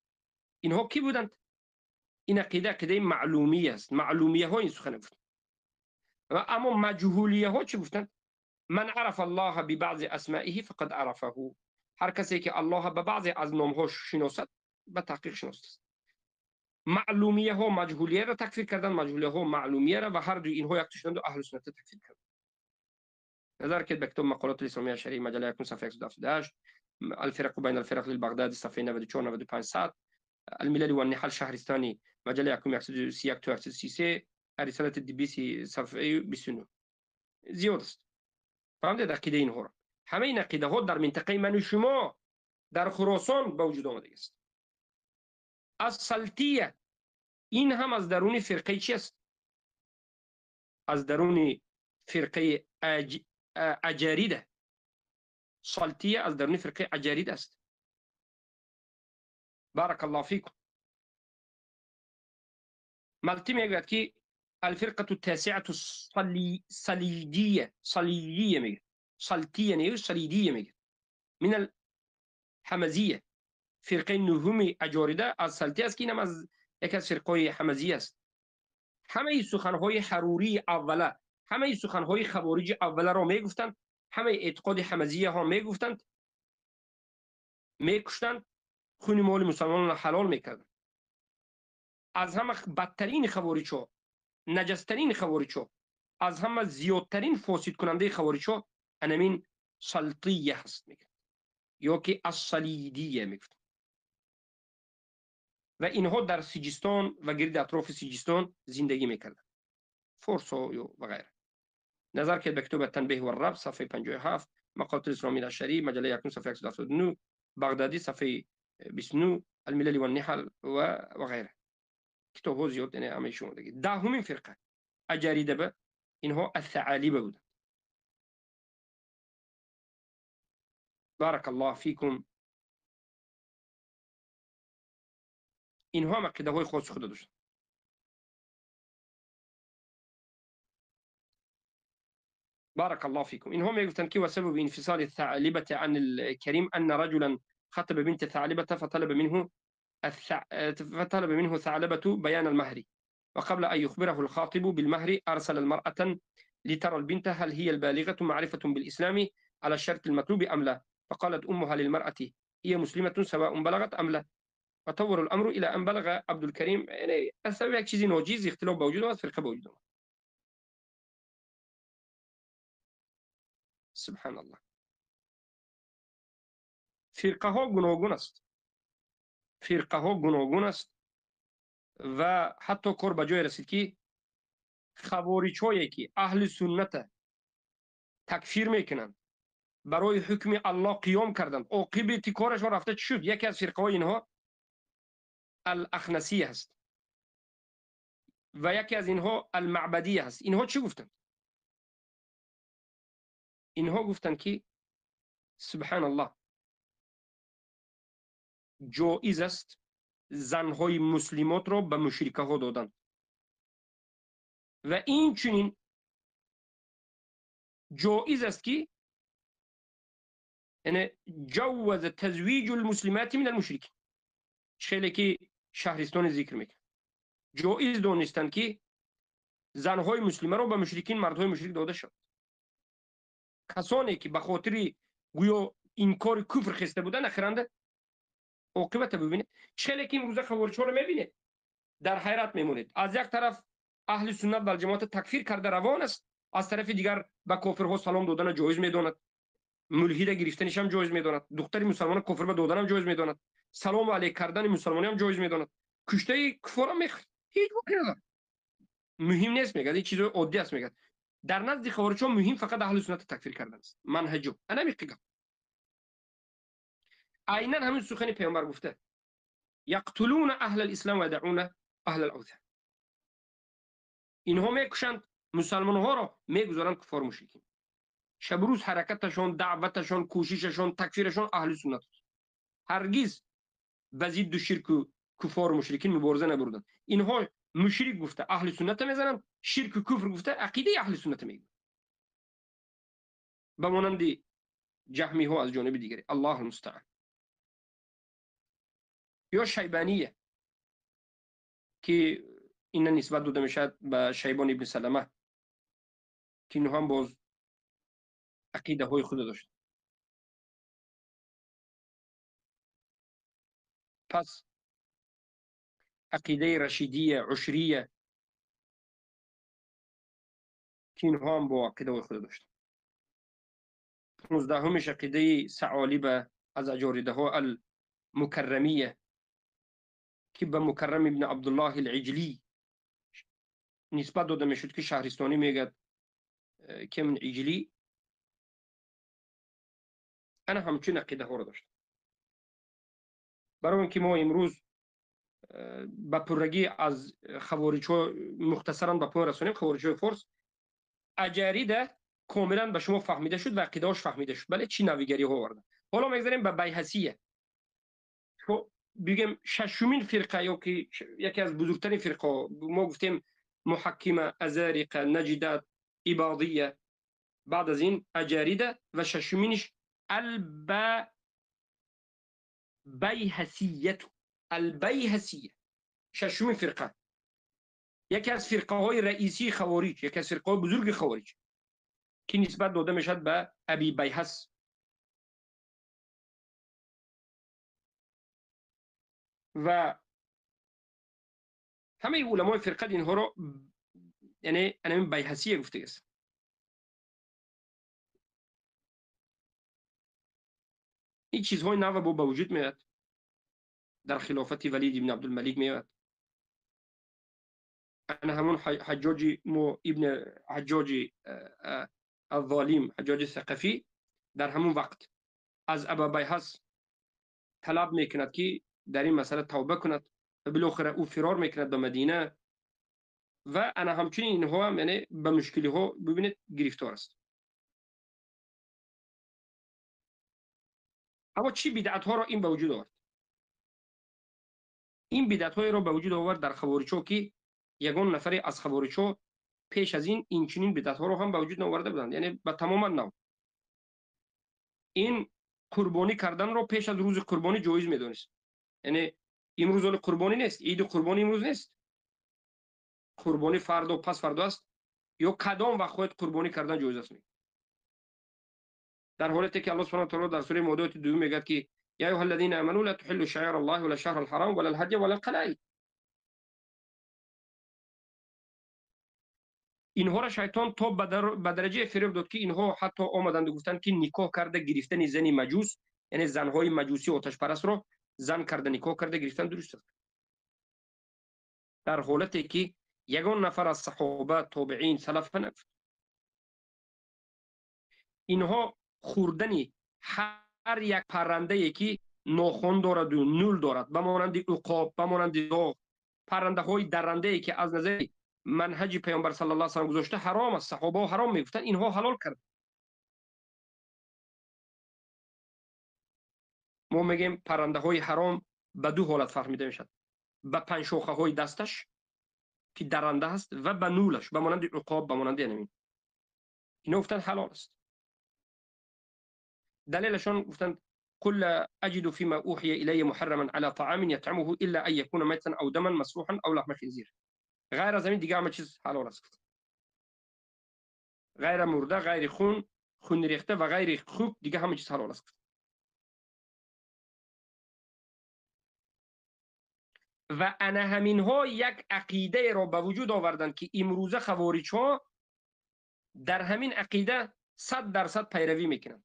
Speaker 1: اینها کی بودند؟ این عقیده معلومی است، معلومیه ها این سخن گفتن. اما مجهولیه ها چی گفتند؟ من عرف الله ببعض اسمائه فقد عرفه. هر کسی که الله به بعضی از نام‌هاش شناسد، به تحقیق شناسد است. معلومیه ها مجهولیه را تکفیر کردن، مجهولیه ها معلومیه را، و هر دو اینها یک تشدند و اهل سنت تکفیر کردن. نظر كده بكتب مقالات الإسلامية الشرعية مجلة يكون صفحة 111 الفرق بين الفرق للبغدادي صفحة 94 95 ساعة الملل والنحل شهرستاني مجلة يكون 133 رسالة الدبيسي صفحة 29 زیاد است. فهمید عقیده اینها را؟ همه این عقیده ها در منطقه من و شما در خراسان به وجود آمده است. از سلطیه، این هم از درون فرقه چی است؟ از درون فرقه اجاریده. سلطیه از درون فرقه اجارید است. بارك الله فيكم. مالتي میگوید که الفرقه التاسعه صلیدیه میگه، سلطیه نیو صلیدیه میگه، من الحمزیه، فرقه نهم اجاریده از سلطیه است که اینم از یک از فرقه حمزیه است. همه سخنهای حروری اوله، همه سخنهای خوارج اوله را میگفتند، همه اعتقاد حمزیه ها میگفتند، میکشتند، خون مال مسلمانان حلال میکردند. از همه بدترین خوارج ها، نجسترین خوارج ها، از همه زیادترین فاسد کننده خوارج ها انمین سلطیه هست میگن، یا که الصلیدیه میگفتن. و اینها در سیجستان و گرد اطراف سیجستان زندگی میکردن، فورس و غیره. نظر که به کتاب تنبیه و الرب صفحه 57، مقالات اسلامی نشری مجله یکم صفحه 179، بغدادی صفحه 29، الملل و النحل و غیره. کتاب ها زیاد، یعنی همه شما دیگه. دهمین فرقه اجاریده به اینها الثعالبه بودن. بارک الله فیکم. اینها هم عقیده های خاص خود داشتن. بارك الله فيكم. إنهم يقولون كي وسبب انفصال الثعلبة عن الكريم أن رجلا خطب بنت ثعلبة فطلب منه ثعلبة بيان المهر، وقبل أن يخبره الخاطب بالمهر أرسل المرأة لترى البنت هل هي البالغة معرفة بالإسلام على الشرط المطلوب أم لا، فقالت أمها للمرأة هي مسلمة سواء بلغت أم لا، وطور الأمر إلى أن بلغ عبد الكريم. يعني السبب یک چیزی ناجیز اختلاف موجود و فرقه موجود. سبحان الله. فرقه ها گوناگون است، فرقه ها گوناگون است و حتی کار به جای رسید که خوارج هایی که اهل سنت تکفیر میکنند برای حکم الله قیام کردند، عاقبت کارشان رفته چی شد؟ یکی از فرقه های اینها الاخنسی است و یکی از اینها المعبدی است. اینها چی گفتند؟ اینها گفتند که سبحان الله جایز است زنهای مسلمات را به مشرکه ها دادند و این چنین جایز است که یعنی جوز تزویج المسلمات من المشرکین. خیلی که شهرستان ذکر میکنه جایز دانستند که زنهای مسلمه را به مشرکین، مردهای مشرک داده شد. کسانی که به خاطر گویا این کار کفر خسته بودن اخرنده عاقبت ببینید. خیلی که امروز خوارج ها رو میبینید در حیرت میمونید. از یک طرف اهل سنت و جماعت تکفیر کرده روان است، از طرف دیگر به کافرها سلام دادن جایز میداند، ملحد گرفتنش هم جایز میداند، دختر مسلمان کافر به دادن هم جایز میداند، سلام علیک کردن مسلمانی هم جایز میداند، کشته کفار هم هیچ وقت مهم نیست. میگه این چیز عادی است. میگه در نزد خوارج ها مهم فقط اهل سنت تکفیر کردن است، منهجو. انا میگم عینا همین سخن پیامبر گفته یقتلون اهل الاسلام و يدعون اهل الاوثان. اینها میکشند مسلمان ها را، میگذارند کفار مشرکین. شب روز حرکتشان، دعوتشان، کوشششان، تکفیرشان اهل سنت. هرگز به ضد شرک و کفار مشرکین مبارزه نبردند. اینها مشرک گفته اهل سنت میزنند، شرک و کفر گفته عقیده اهل سنت میگن، به مانند جهمی ها از جانب دیگری. الله المستعان. یا شیبانیه که این نسبت داده میشد به شیبان ابن سلمه که اینها هم باز عقیده های خود داشت. پس عقیده رشیدیه، عشریه که اینها هم با عقیده های خود داشت. 15 عقیده ثعالبه از اجاریده ها المکرمیه که به مکرم ابن عبدالله العجلی نسبت داده میشد که شهرستانی میگد که من عجلی. انا همچین عقیده ها رو داشت. برای اینکه ما امروز با پرگی از خوارج ها مختصرا به پایان رسانیم، خوارج های فارس اجاریده کاملا به شما فهمیده شد و عقیده‌اش فهمیده شد. بله چی نویگری ها آورده. حالا میگذاریم به بیهسیه. خب بگم ششمین فرقه یا که یکی از بزرگترین فرقه، ما گفتیم محکمه، ازارقه، نجدات، اباضیه، بعد از این اجاریده و ششمینش البیهسیه. البیهسیه ششمین فرقه، یکی از فرقه های رئیسی خوارج، یکی از فرقه های بزرگ خوارج که نسبت داده میشد به ابی بیهس. و همه علمای فرقه اینها رو یعنی انا بیهسیه گفته است. این چیزهای نو به وجود میاد در خلافت ولید ابن عبدالملک میاد. انا همون حجاج ابن حجاج الظالم، حجاج ثقفی، در همون وقت از ابا بیحس طلب میکند که در این مسئله توبه کند و بالاخره او فرار میکند به مدینه و انا همچنین اینها هم یعنی به مشکلی ها ببینید گرفتار است. اما چی بدعت ها را این به وجود آورد؟ این بدعت های را به وجود آورد در خوارج‌ها که یگان نفری از خوارج‌ها پیش از این چنین بدعت ها را هم به وجود آورده بودند، یعنی به تماما نو. این قربانی کردن را پیش از روز قربانی جایز میدونست. یعنی امروز قربانی نیست، عید قربانی امروز نیست، قربانی فردا و پس فردا است، یا کدام وقت خود قربانی کردن جایز است. در حالتی که الله سبحانه و تعالی در سوره مائده دوم میگه که یا ایها الذين امنوا لا تحلوا شعائر الله ولا الشهر الحرام ولا الهدي ولا القلائد. اینها را شیطان تا به درجه فریب داد که اینها حتی آمدند و گفتند که نکاح کرده گرفتن زن مجوس، یعنی زنهای مجوسی آتش پرست رو زن کرده نکاح کرده گرفتن درست است. در حالتی که یگان نفر از صحابه تابعین سلف نگفت. اینها خوردن هر یک پرنده ای که ناخن دارد و نول دارد، بمانند عقاب، بمانند داغ، پرنده های درنده ای که از نظر منهج پیامبر صلی الله علیه و سلم گذاشته حرام است، صحابه حرام میگفتن، اینها حلال کرد. ما میگیم پرنده های حرام به دو حالت فهمیده میشد: به پنجشاخه های دستش که درنده است و به نولش بمانند عقاب، بمانند اینمی. اینا گفتن حلال است. دلیلشون گفتن قل اجد فيما اوحي الي محرما على طعام يطعمه الا ان يكون ميتا او دما مسفوحا او لحم خنزير. غیر از این دیگه همه چیز حلال است. غیر مرده، غیر خون ریخته و غیر خوک، دیگه همه چیز حلال است. و انا همین ها یک عقیده را به وجود آوردند که امروزه خوارج ها در همین عقیده 100% پیروی میکنند.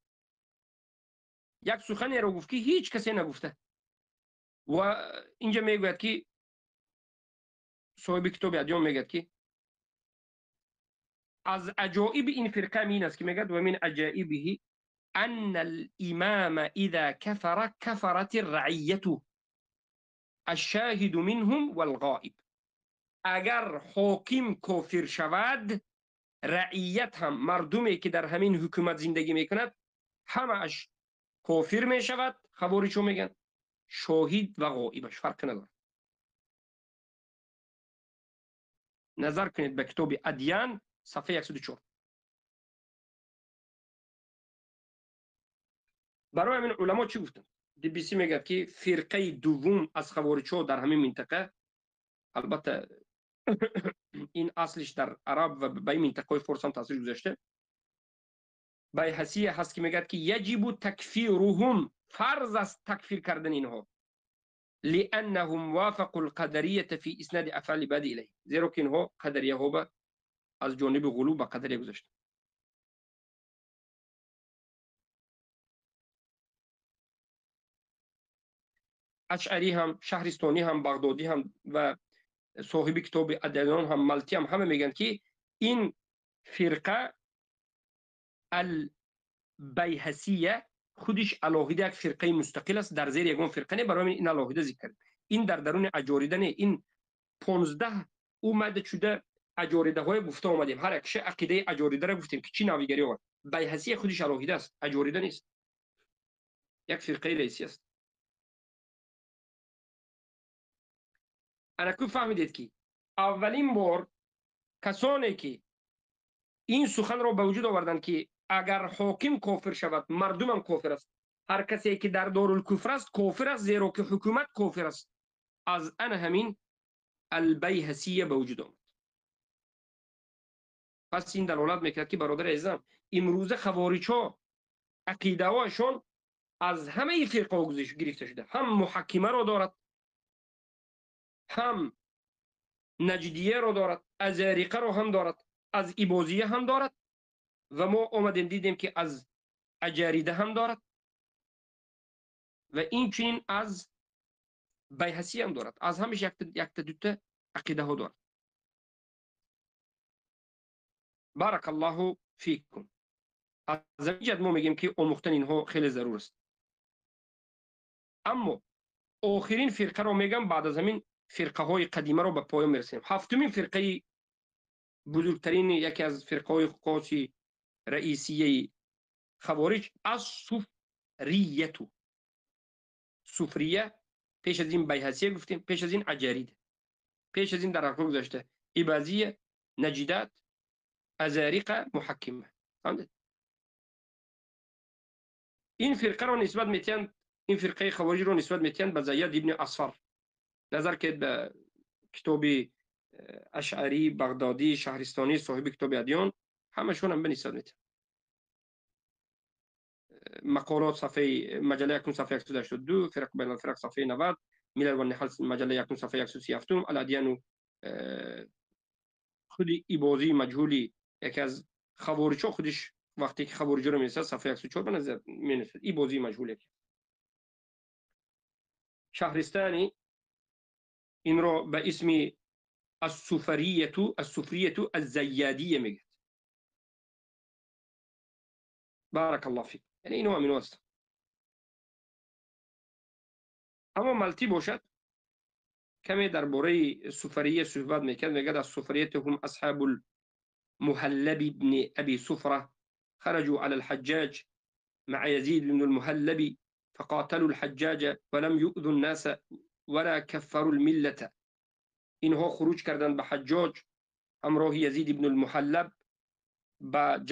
Speaker 1: یک سخنی را گفت که هیچ کسی نگفته و اینجا میگوید که صاحب کتاب ادیان میگه که از عجائب این فرقه این است که میگه و من عجائبه ان الامام اذا كفر كفرت الرعیه الشاهد منهم والغائب. اگر حاکم کافر شود، رعیت هم، مردمی که در همین حکومت زندگی میکند، همه اش کافر میشود. خوارجو میگن شاهد و غائبش فرق نداره. نظر کنید به کتاب ادیان صفحه 104. برای همین علما چی گفتن؟ BBC میگه که فرقه دوم از خوارج‌ها در همین منطقه، البته این اصلش در عرب و به این منطقه فارس هم تاثیر گذاشته، بیهسی هست که میگه که یجب تکفیرهم، فرض است تکفیر کردن اینها، لانهم وافقوا القدریه فی اسناد افعال عباد الیه، زیرا که اینها قدریه ها از جانب غلو به قدریه گذاشته. اشعری هم، شهرستانی هم، بغدادی هم و صاحب کتاب ادیان هم، ملتی هم، همه میگن که این فرقه البیهسیه خودش علاهیده یک فرقه مستقل است، در زیر یگان فرقه نه. برای این علاهیده ذکر، این در درون اجاریده نه. این 15 اومده شده اجاریده های گفته آمدیم، هر یک عقیده اجاریده را گفتیم که چی نویگری آورد. بیهسیه خودش علاهیده است، اجاریده نیست، یک فرقه رئیسی است. انا کو فهمیدید که اولین بار کسانی که این سخن را به وجود آوردن که اگر حاکم کافر شود مردم هم کافر است، هر کسی که در دارالکفر است کافر است، زیرا که حکومت کافر است، از ان همین البیهسیه به وجود آمد. پس این دلالت میکرد که برادر عزیزم، امروزه خوارج ها عقیده هاشون از همه فرقه ها گرفته شده، هم محکمه را دارد، هم نجدیه را دارد، ازاریقه را هم دارد، از ایبازیه هم دارد و ما آمدیم دیدیم که از اجاریده هم دارد. و این چنین از بیهسی هم دارد، از همش یک تا دوتا عقیده ها دارد. بارک الله فیکم. از این جد ما میگیم که آموختن اینها خیلی ضرور است. اما آخرین فرقه رو میگم، بعد از همین فرقه های قدیمه رو به پایان میرسیم. هفتمین فرقه، بزرگترین یکی از فرقه های خاصی رئیسیه خوارج، از صوفریتو. صوفریه پیش از این بیهسیه گفتیم، پیش از این عجاریده، پیش از این در حقوق گذاشته ایبازیه، نجیدات، ازاریقه، محکمه. این فرقه رو نسبت میتین، این فرقه خوارج رو نسبت میتین به زید ابن اصفر. نظر که به کتاب اشعری، بغدادی، شهرستانی، صاحب کتاب ادیان، همشون هم به نسبت میتین. مقالات صفحه مجله یکم صفحه 182، فرق بین الفرق صفحه 90، ملل و نحل مجله یکم صفحه 137، الادیان خود ایبازی مجهولی یکی از خوارج خودش وقتی که خوارج رو می‌نویسه صفحه 104 به نظر می‌نویسه ایبازی مجهوله. شهرستانی این رو به اسم السفریه الزیادیه میگه. بارک الله فیک. یعنی اینو همین است. اما ملتی باشد کمی درباره سفریه صحبت میکرد، میگه از سفریه هم اصحاب المهلب بن ابي سفره خرجوا على الحجاج مع يزيد بن المهلب فقاتلوا الحجاج ولم يؤذوا الناس ولا كفروا المله. اینها خروج کردند به حجاج همراه یزید بن المحلب، با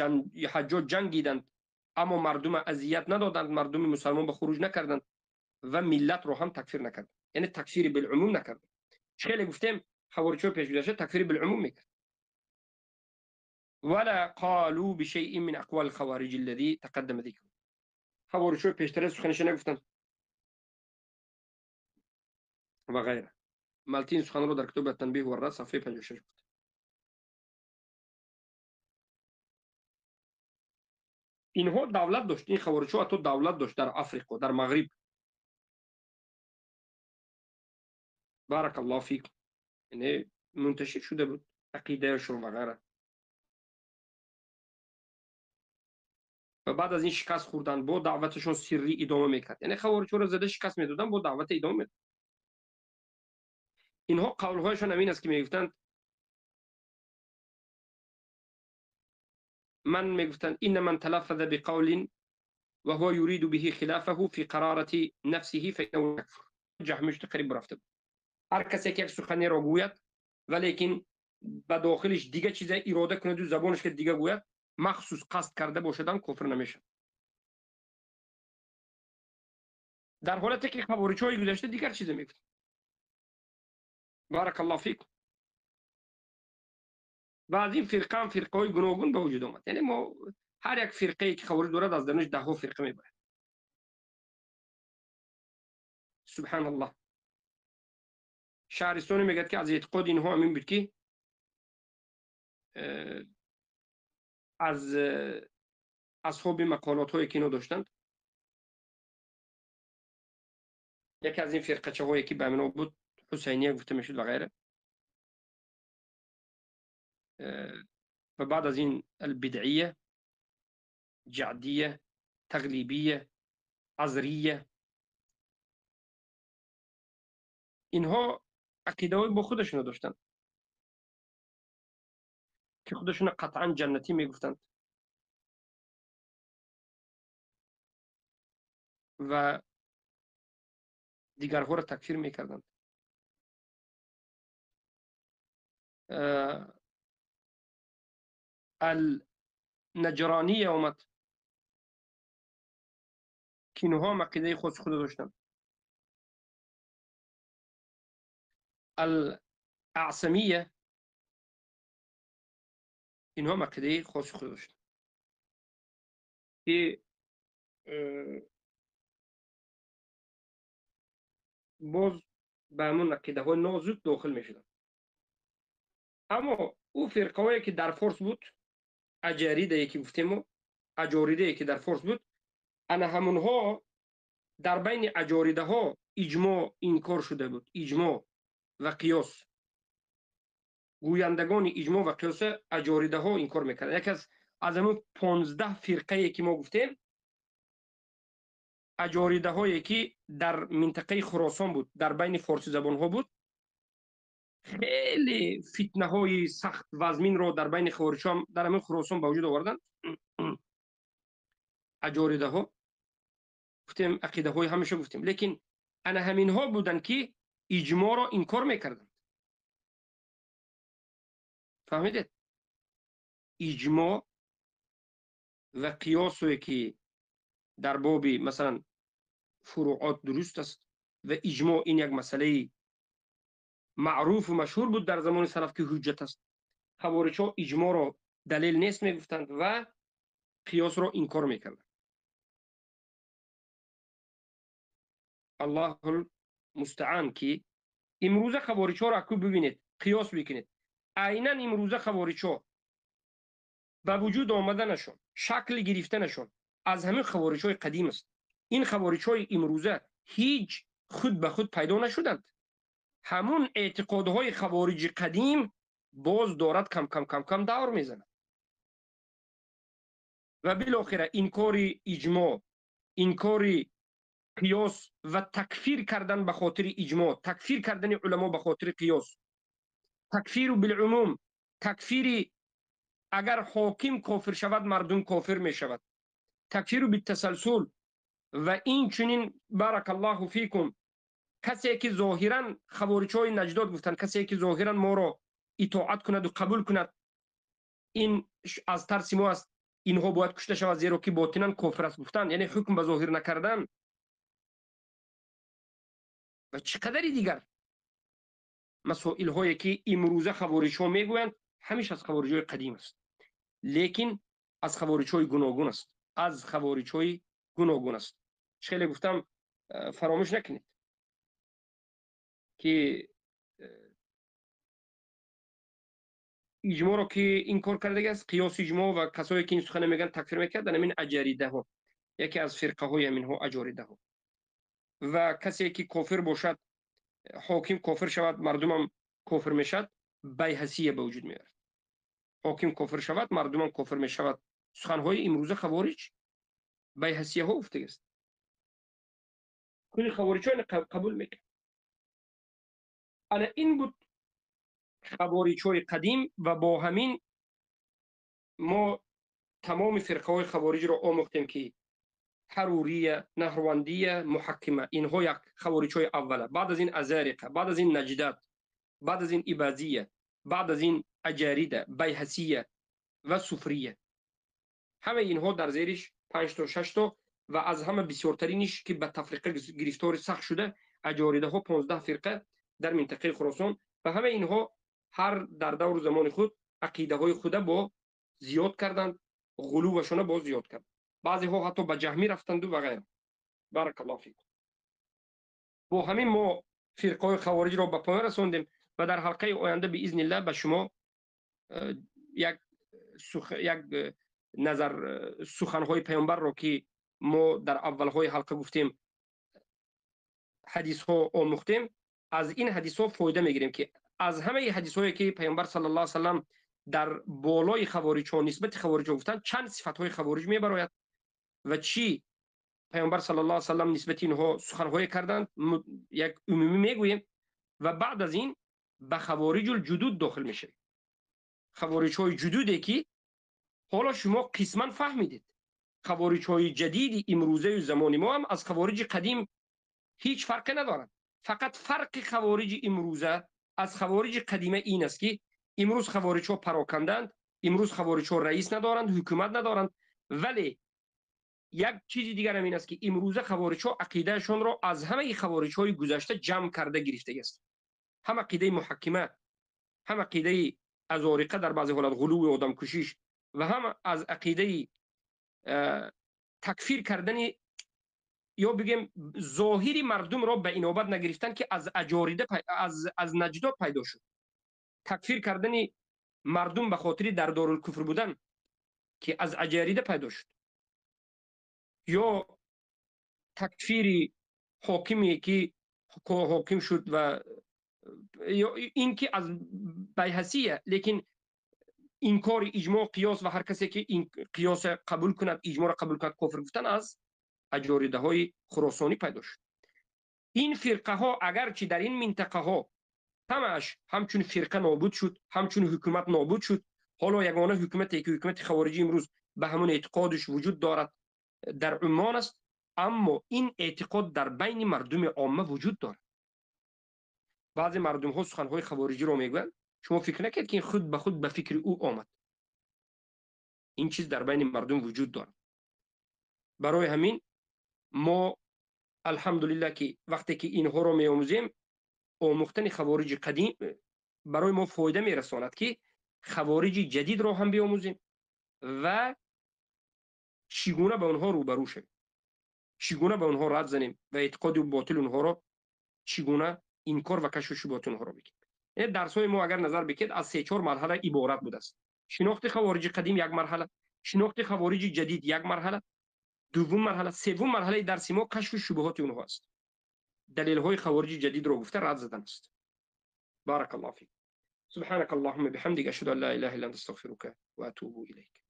Speaker 1: حجاج جنگیدند اما مردم اذیت ندادند، مردم مسلمان به خروج نکردند و ملت رو هم تکفیر نکردند، یعنی تکفیر بالعموم نکردند. خیلی گفتیم خوارج پیش گذشته تکفیر بالعموم میکرد. ولا قالوا بشيء من اقوال الخوارج الذي تقدم ذكره. خوارج پیشتر سخنش نگفتند و غیره. مالتین سخن رو در کتاب التنبیه و الرد صفحه 56 بود. اینها دولت داشت، این خوارج ها تو دولت داشت در افریقا، در مغرب. بارک الله فیک. یعنی منتشر شده بود عقیدهشون و غیره. و بعد از این شکست خوردن با دعوتشون سری ادامه میکرد، یعنی خوارج رو زده شکست میدادن با دعوت ادامه میداد. اینها قولهایشون همین است که میگفتند، من میگفتند این من تلفظ بقول و هو يريد به خلافه في قرارة نفسه فإنه يكفر. جهمش تقریبا رفته بود. هر کسی که یک سخنی را گوید ولیکن به داخلش دیگه چیز اراده کنه و زبانش که دیگه گوید، مخصوص قصد کرده باشدن، کفر نمیشه. در حالتی که خوارج های گذشته دیگر چیز میگفت. بارک الله فیک. و از این فرقه هم فرقه های گوناگون به وجود آمد. یعنی ما هر یک فرقه که خوارج دارد از درونش 10 فرقه میبرد. سبحان الله. شهرستانی میگه که از اعتقاد اینها همین بود که از اصحاب مقالات هایی که اینو داشتند، یکی از این فرقه هایی که به امنا بود حسینیه گفته میشد و غیره. و بعد از این البدعیه، جعدیه، تغلیبیه، عذریه، اینها عقیده های با خودشون داشتند که خودشون قطعا جنتی میگفتند و دیگرها را تکفیر میکردند. النجرانیه اومد که اینها هم عقیده خود داشتند. الاعصمیه اینها هم عقیده خود داشتند که باز به همون عقیده های نازک داخل میشدن. اما او فرقه هایی که در فارس بود، اجاریده که گفتیم، اجاریده که در فارس بود، انا همونها در بین اجاریده ها اجماع این کار شده بود، اجماع و قیاس. گویندگان اجماع و قیاس اجاریده ها این کار میکردن. یکی از همون 15 فرقه که ما گفتیم، اجاریده هایی که در منطقه خراسان بود، در بین فارسی زبان ها بود، خیلی فتنه های سخت وزمین رو در بین خوارج هم در همین خراسان به وجود آوردن. اجاریده ها گفتیم، عقیده های همیشه گفتیم، لیکن انا همین ها بودن که اجماع را انکار میکردن. فهمیدید؟ اجماع و قیاس که در باب مثلا فروعات درست است و اجماع این یک مسئله معروف و مشهور بود در زمان سلف که حجت است. خوارج ها اجماع را دلیل نیست میگفتند و قیاس را انکار میکردند. الله المستعان. که امروزه خوارج ها را که ببینید، قیاس بکنید، عیناً امروزه خوارج ها به وجود آمدنشون، شکل گرفتنشون از همین خوارج های قدیم است. این خوارج های امروزه هیچ خود به خود پیدا نشدند. همون اعتقادهای خوارج قدیم باز دارد کم کم کم کم دور میزند و بالاخره انکار اجماع، انکار قیاس و تکفیر کردن به خاطر اجماع، تکفیر کردن علما به خاطر قیاس، تکفیر بالعموم، تکفیر اگر حاکم کافر شود مردم کافر می شود، تکفیر بالتسلسل. و این چنین بارک الله فیکم، کسی که ظاهرا خوارج های نجداد گفتن، کسی که ظاهرا ما را اطاعت کند و قبول کند، این از ترس ما است، اینها باید کشته شود زیرا که باطنا کافر است گفتن، یعنی حکم به ظاهر نکردن. و چقدری دیگر مسائل هایی که امروزه خوارج ها میگویند همیشه از خوارج های قدیم است، لیکن از خوارج های گوناگون است، از خوارج های گوناگون است. خیلی گفتم فراموش نکنید که اجماع رو که این کار کرده است، قیاس اجماع و کسایی که این سخن میگن تکفیر میکردن همین اجاریده ها، یکی از فرقه های همین ها اجاریده ها. و کسی که کافر باشد، حاکم کافر شود مردم هم کافر میشد، بی‌حسیه به وجود میاد. حاکم کافر شود مردم هم کافر میشود. سخن های امروز خوارج بی‌حسیه ها افتاده است. کلی خوارج ها قبول میکنه. انا این بود خوارج های قدیم و با همین ما تمام فرقه های خوارج را آموختیم که حروریه، نهروندیه، محکمه، اینها یک خوارج های اوله. بعد از این ازارقه، بعد از این نجدات، بعد از این اباضیه، بعد از این اجاریده، بیحسیه و سفریه. همه اینها در زیرش 5 تا 6 تا و از همه بسیارترینش که به تفریقه گرفتار سخت شده، اجاریده ها 15 فرقه در منطقه خراسان. و همه اینها هر در دور زمان خود عقیده های خود با زیاد کردند، غلوشون با زیاد کردند. بعضی ها حتی به جهمی رفتند و غیره. بارک الله فیکم. با همین ما فرقه خوارج را به پایان رساندیم و در حلقه آینده باذن الله به شما یک نظر سخنهای پیامبر را که ما در اولهای حلقه گفتیم حدیث ها آموختیم، از این حدیث ها فایده میگیریم که از همه حدیث هایی که پیامبر صلی الله علیه و سلم در بالای خوارج ها نسبت خوارج ها گفتن، چند صفت های خوارج میبراید و چی پیامبر صلی الله علیه و سلم نسبت اینها سخنهای کردند، یک عمومی میگوییم و بعد از این به خوارج الجدود داخل میشه. خوارج های جدودی که حالا شما قسما فهمیدید، خوارج های جدید امروزه و زمان ما هم از خوارج قدیم هیچ فرقی ندارند. فقط فرق خوارج امروزه از خوارج قدیمه این است که امروز خوارج ها پراکندند، امروز خوارج ها رئیس ندارند، حکومت ندارند. ولی یک چیز دیگر هم این است که امروزه خوارج ها عقیدهشون را از همه خوارج های گذشته جمع کرده گرفته است. هم عقیده محکمه، هم عقیده ازارقه در بعضی حالات غلو و آدم کشیش، و هم از عقیده تکفیر کردن یا بگیم ظاهری مردم را به اینابت نگرفتن که از اجاریده از نجدات پیدا شد. تکفیر کردن مردم به خاطر در دارالکفر بودن که از اجاریده پیدا شد. یا تکفیر حاکمی که حاکم شد و این که از بی‌حسیه، لیکن انکار اجماع قیاس و هر کسی که این قیاس قبول کند، اجماع را قبول کند، کافر گفتن از اجاریده های خراسانی پیدا شد. این فرقه ها اگرچه در این منطقه ها همش همچون فرقه نابود شد، همچون حکومت نابود شد، حالا یگانه حکومتی که حکومت خارجی امروز به همون اعتقادش وجود دارد در عمان است، اما این اعتقاد در بین مردم عامه وجود دارد. بعضی مردم ها سخنهای خوارجی رو میگویند، شما فکر نکرد که این خود به خود به فکر او آمد. این چیز در بین مردم وجود دارد. برای همین ما الحمدلله که وقتی که اینها رو میآموزیم، آموختن خوارج قدیم برای ما فایده میرساند که خوارج جدید را هم بیاموزیم و چگونه به اونها روبرو شویم، چگونه به اونها رد زنیم و اعتقاد باطل اونها را چگونه انکار و کشف شبهات اونها را بگیم. این درس های ما اگر نظر بکید از 3-4 مرحله عبارت بوده است. شناخت خوارج قدیم یک مرحله، شناخت خوارج جدید یک مرحله، دوم مرحله، سوم مرحله درس ما کشف شبهات اونها است. دلیل های خوارج جدید را گفته رد زدن است. بارك الله فيك. سبحانك اللهم بحمدك أشهد أن لا إله إلا أنت أستغفرك وأتوب إليك.